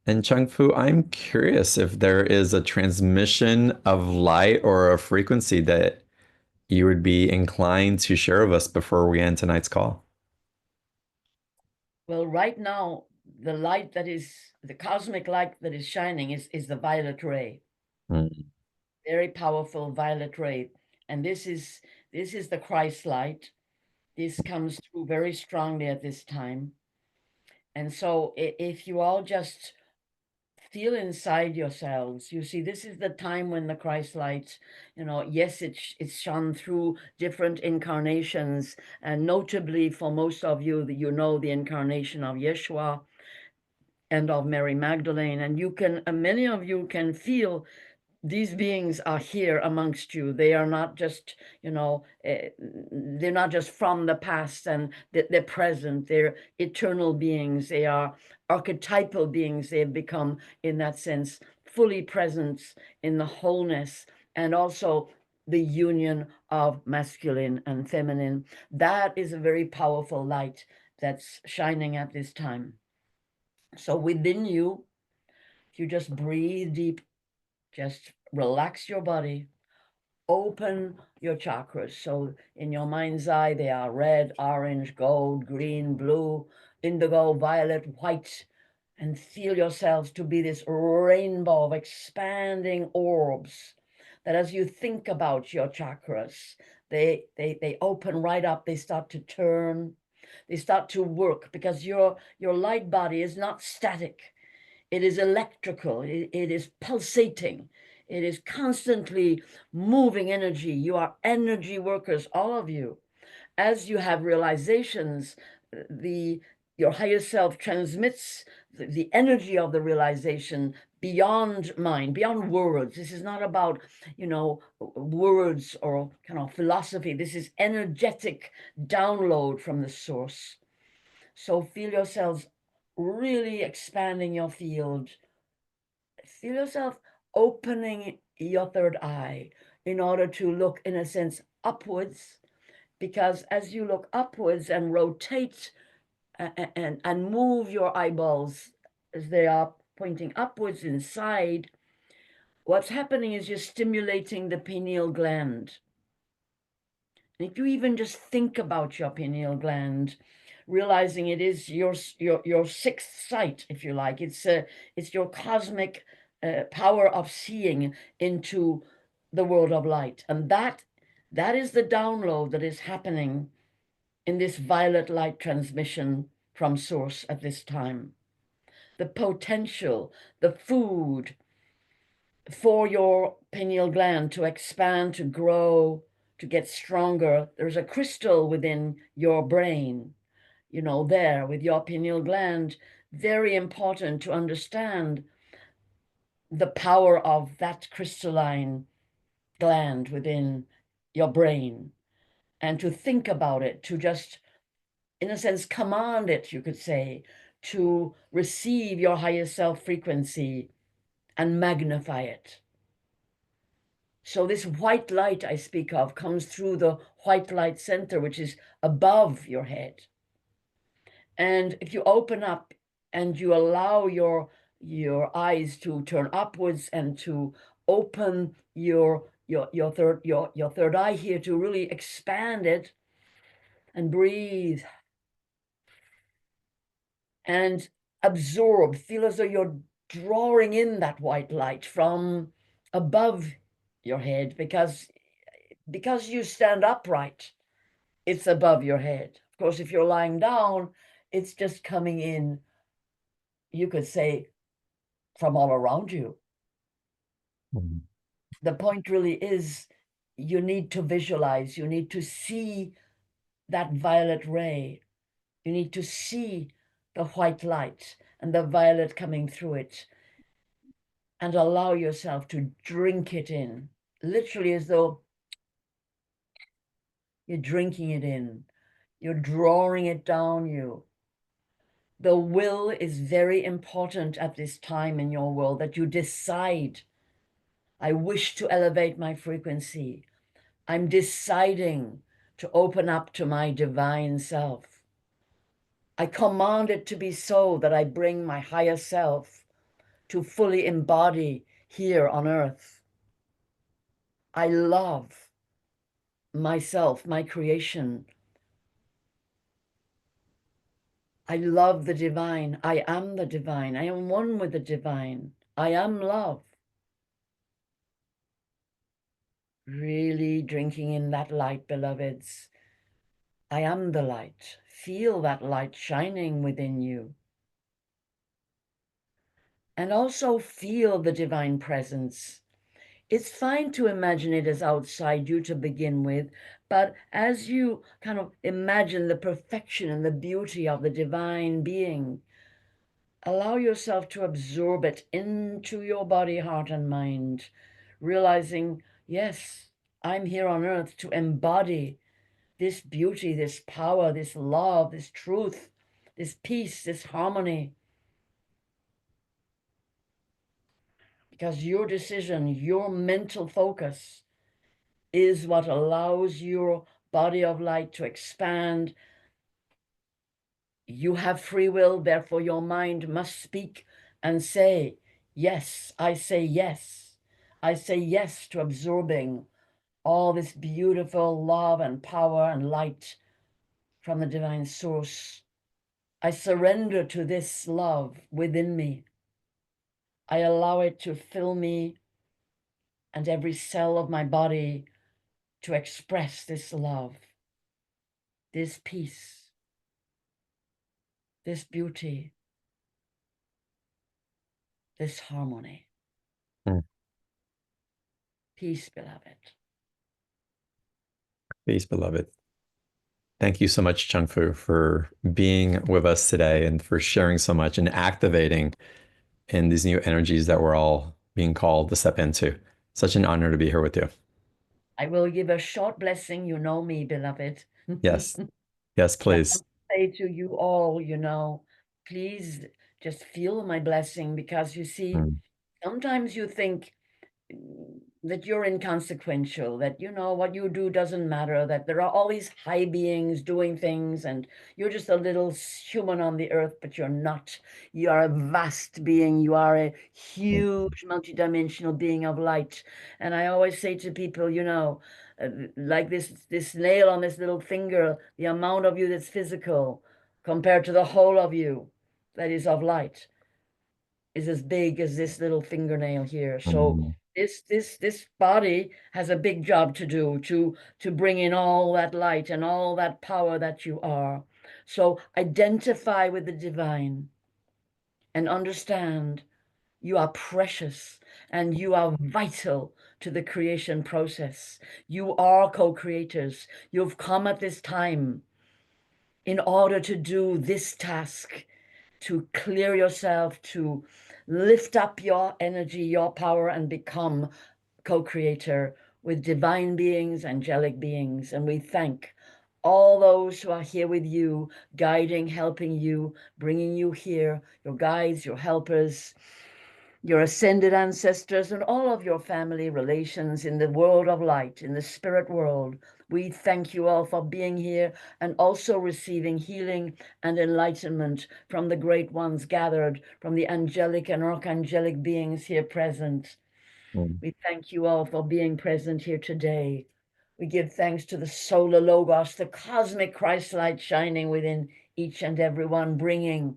And Chung Fu, I'm curious if there is a transmission of light or a frequency that you would be inclined to share with us before we end tonight's call. Well, right now, the light that is, the cosmic light that is shining is the violet ray. Very powerful violet ray. And this is the Christ light. This comes through very strongly at this time. And so if you all just feel inside yourselves, you see, this is the time when the Christ light, yes, it's shone through different incarnations, and notably for most of you, that the incarnation of Yeshua and of Mary Magdalene, and many of you can feel these beings are here amongst you. They are not just, they're not just from the past, and they're present. They're eternal beings. They are archetypal beings. They have become, in that sense, fully present in the wholeness, and also the union of masculine and feminine. That is a very powerful light that's shining at this time. So within you, if you just breathe deep, just relax your body, open your chakras. So in your mind's eye, they are red, orange, gold, green, blue, indigo, violet, white, and feel yourselves to be this rainbow of expanding orbs that as you think about your chakras, they open right up, they start to turn, they start to work, because your light body is not static. It is electrical, it is pulsating, it is constantly moving energy. You are energy workers, all of you. As you have realizations, your higher self transmits the energy of the realization beyond mind, beyond words. This is not about, words or kind of philosophy. This is energetic download from the source. So feel yourselves really expanding your field. Feel yourself opening your third eye in order to look, in a sense, upwards, because as you look upwards and rotate and move your eyeballs as they are pointing upwards inside, what's happening is you're stimulating the pineal gland. And if you even just think about your pineal gland, realizing it is your sixth sight, if you like, it's your cosmic power of seeing into the world of light, and that is the download that is happening in this violet light transmission from source at this time. The potential, the food for your pineal gland to expand, to grow, to get stronger. There's a crystal within your brain, there with your pineal gland. Very important to understand the power of that crystalline gland within your brain, and to think about it, to just, in a sense, command it, you could say, to receive your higher self frequency and magnify it. So this white light I speak of comes through the white light center, which is above your head. And if you open up and you allow your eyes to turn upwards and to open your third eye here, to really expand it, and breathe and absorb, feel as though you're drawing in that white light from above your head, because you stand upright, it's above your head. Of course, if you're lying down, it's just coming in, you could say, from all around you. The point really is, you need to visualize, you need to see that violet ray, you need to see the white light and the violet coming through it, and allow yourself to drink it in, literally as though you're drinking it in. You're drawing it down you. The will is very important at this time in your world, that you decide, I wish to elevate my frequency. I'm deciding to open up to my divine self. I command it to be so, that I bring my higher self to fully embody here on earth. I love myself, my creation. I love the divine. I am the divine. I am one with the divine. I am love. Really drinking in that light, beloveds. I am the light. Feel that light shining within you. And also feel the divine presence. It's fine to imagine it as outside you to begin with, but as you kind of imagine the perfection and the beauty of the divine being, allow yourself to absorb it into your body, heart, and mind, realizing, yes, I'm here on earth to embody this beauty, this power, this love, this truth, this peace, this harmony. Because your decision, your mental focus is what allows your body of light to expand. You have free will, therefore your mind must speak and say, yes, I say yes. I say yes to absorbing all this beautiful love and power and light from the divine source. I surrender to this love within me. I allow it to fill me and every cell of my body to express this love, this peace, this beauty, this harmony. Mm. Peace, beloved. Peace, beloved. Thank you so much, Chung Fu, for being with us today and for sharing so much and activating in these new energies that we're all being called to step into. Such an honor to be here with you. I will give a short blessing. You know me, beloved. Yes. Yes, please. Say to you all, please just feel my blessing, because you see, sometimes you think that you're inconsequential, that what you do doesn't matter, that there are all these high beings doing things and you're just a little human on the earth, but you're not. You are a vast being. You are a huge multidimensional being of light. And I always say to people, like this nail on this little finger, the amount of you that's physical compared to the whole of you that is of light is as big as this little fingernail here. So this body has a big job to do to bring in all that light and all that power that you are. So identify with the divine and understand you are precious and you are vital to the creation process. You are co-creators. You've come at this time in order to do this task, to clear yourself, to lift up your energy, your power, and become co-creator with divine beings, angelic beings. And we thank all those who are here with you, guiding, helping you, bringing you here, your guides, your helpers, your ascended ancestors, and all of your family relations in the world of light, in the spirit world. We thank you all for being here and also receiving healing and enlightenment from the great ones gathered, from the angelic and archangelic beings here present. We thank you all for being present here today. We give thanks to the solar logos, the cosmic Christ light shining within each and every one, bringing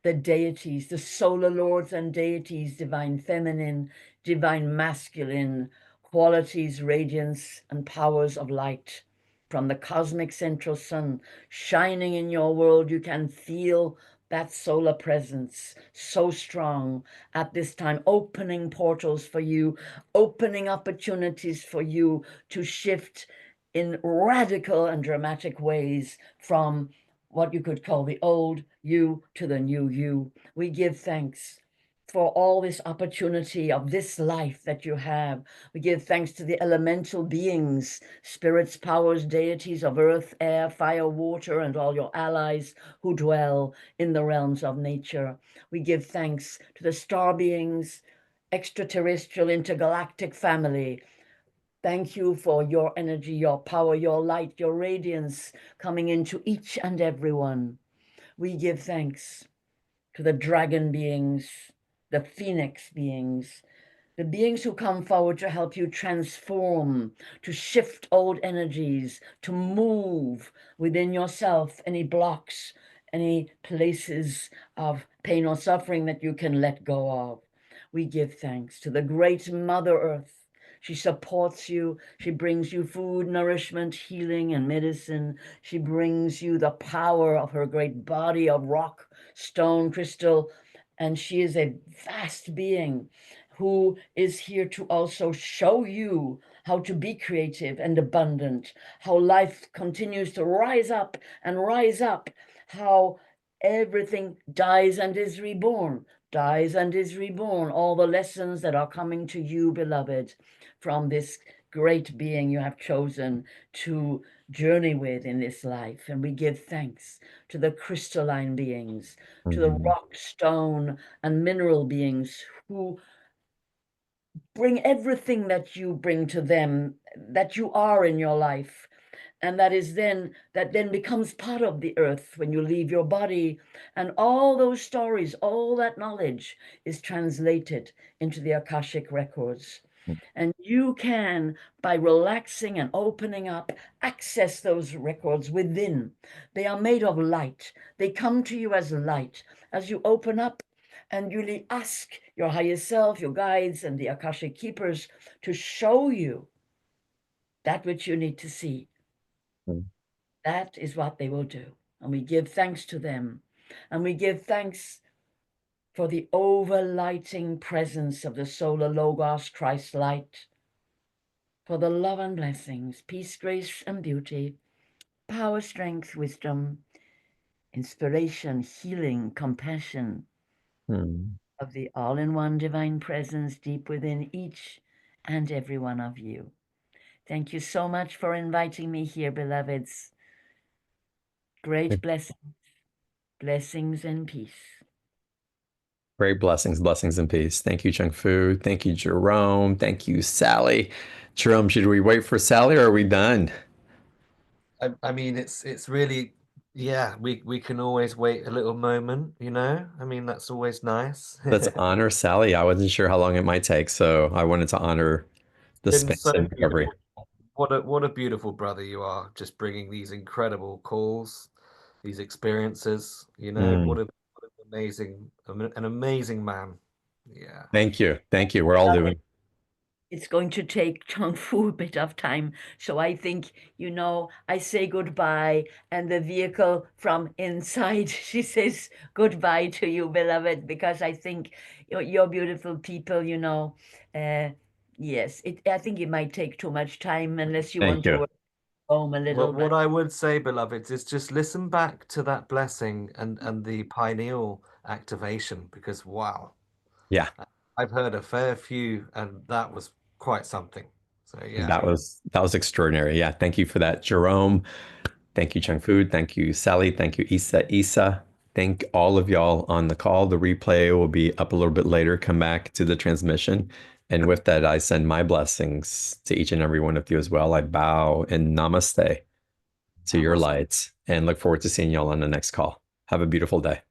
the deities, the solar lords and deities, divine feminine, divine masculine, qualities, radiance, and powers of light. From the cosmic central sun shining in your world, you can feel that solar presence so strong at this time, opening portals for you, opening opportunities for you to shift in radical and dramatic ways from what you could call the old you to the new you. We give thanks for all this opportunity of this life that you have. We give thanks to the elemental beings, spirits, powers, deities of earth, air, fire, water, and all your allies who dwell in the realms of nature. We give thanks to the star beings, extraterrestrial, intergalactic family. Thank you for your energy, your power, your light, your radiance coming into each and every one. We give thanks to the dragon beings, the phoenix beings, the beings who come forward to help you transform, to shift old energies, to move within yourself any blocks, any places of pain or suffering that you can let go of. We give thanks to the great Mother Earth. She supports you. She brings you food, nourishment, healing, and medicine. She brings you the power of her great body of rock, stone, crystal, and she is a vast being who is here to also show you how to be creative and abundant, how life continues to rise up and rise up, how everything dies and is reborn, dies and is reborn. All the lessons that are coming to you, beloved, from this great being you have chosen to journey with in this life. And we give thanks to the crystalline beings, to the rock, stone, and mineral beings who bring everything that you bring to them, that you are in your life. And that then becomes part of the earth when you leave your body. And all those stories, all that knowledge is translated into the Akashic records. And you can, by relaxing and opening up, access those records within. They are made of light. They come to you as light. As you open up and you ask your higher self, your guides, and the Akashic keepers to show you that which you need to see. That is what they will do. And we give thanks to them. And we give thanks for the overlighting presence of the solar Logos, Christ light, for the love and blessings, peace, grace, and beauty, power, strength, wisdom, inspiration, healing, compassion of the all-in-one divine presence deep within each and every one of you. Thank you so much for inviting me here, beloveds. Great blessings, blessings and peace. Great blessings, blessings and peace. Thank you, Chung Fu. Thank you, Jerome. Thank you, Sally. Jerome, should we wait for Sally or are we done? I mean, it's really, yeah, we can always wait a little moment, you know? I mean, that's always nice. Let's honor Sally. I wasn't sure how long it might take, so I wanted to honor the Been space so and recovery. beautiful. What a beautiful brother you are, just bringing these incredible calls, these experiences, you know, what an amazing man. Yeah. Thank you. Thank you. We're all doing. It's going to take Chung Fu a bit of time. So I think, I say goodbye, and the vehicle from inside, she says goodbye to you, beloved, because I think you're beautiful people, yes, I think it might take too much time unless you Thank want to you. work home a little What bit. I would say, beloveds, is just listen back to that blessing and the pineal activation, because wow, Yeah, I've heard a fair few, and that was quite something. So yeah. that was extraordinary. Yeah, thank you for that, Jerome. Thank you, Chung Fu. Thank you, Sally. Thank you, Isa. Thank all of y'all on the call. The replay will be up a little bit later. Come back to the transmission. And with that, I send my blessings to each and every one of you as well. I bow in namaste to your lights and look forward to seeing y'all on the next call. Have a beautiful day.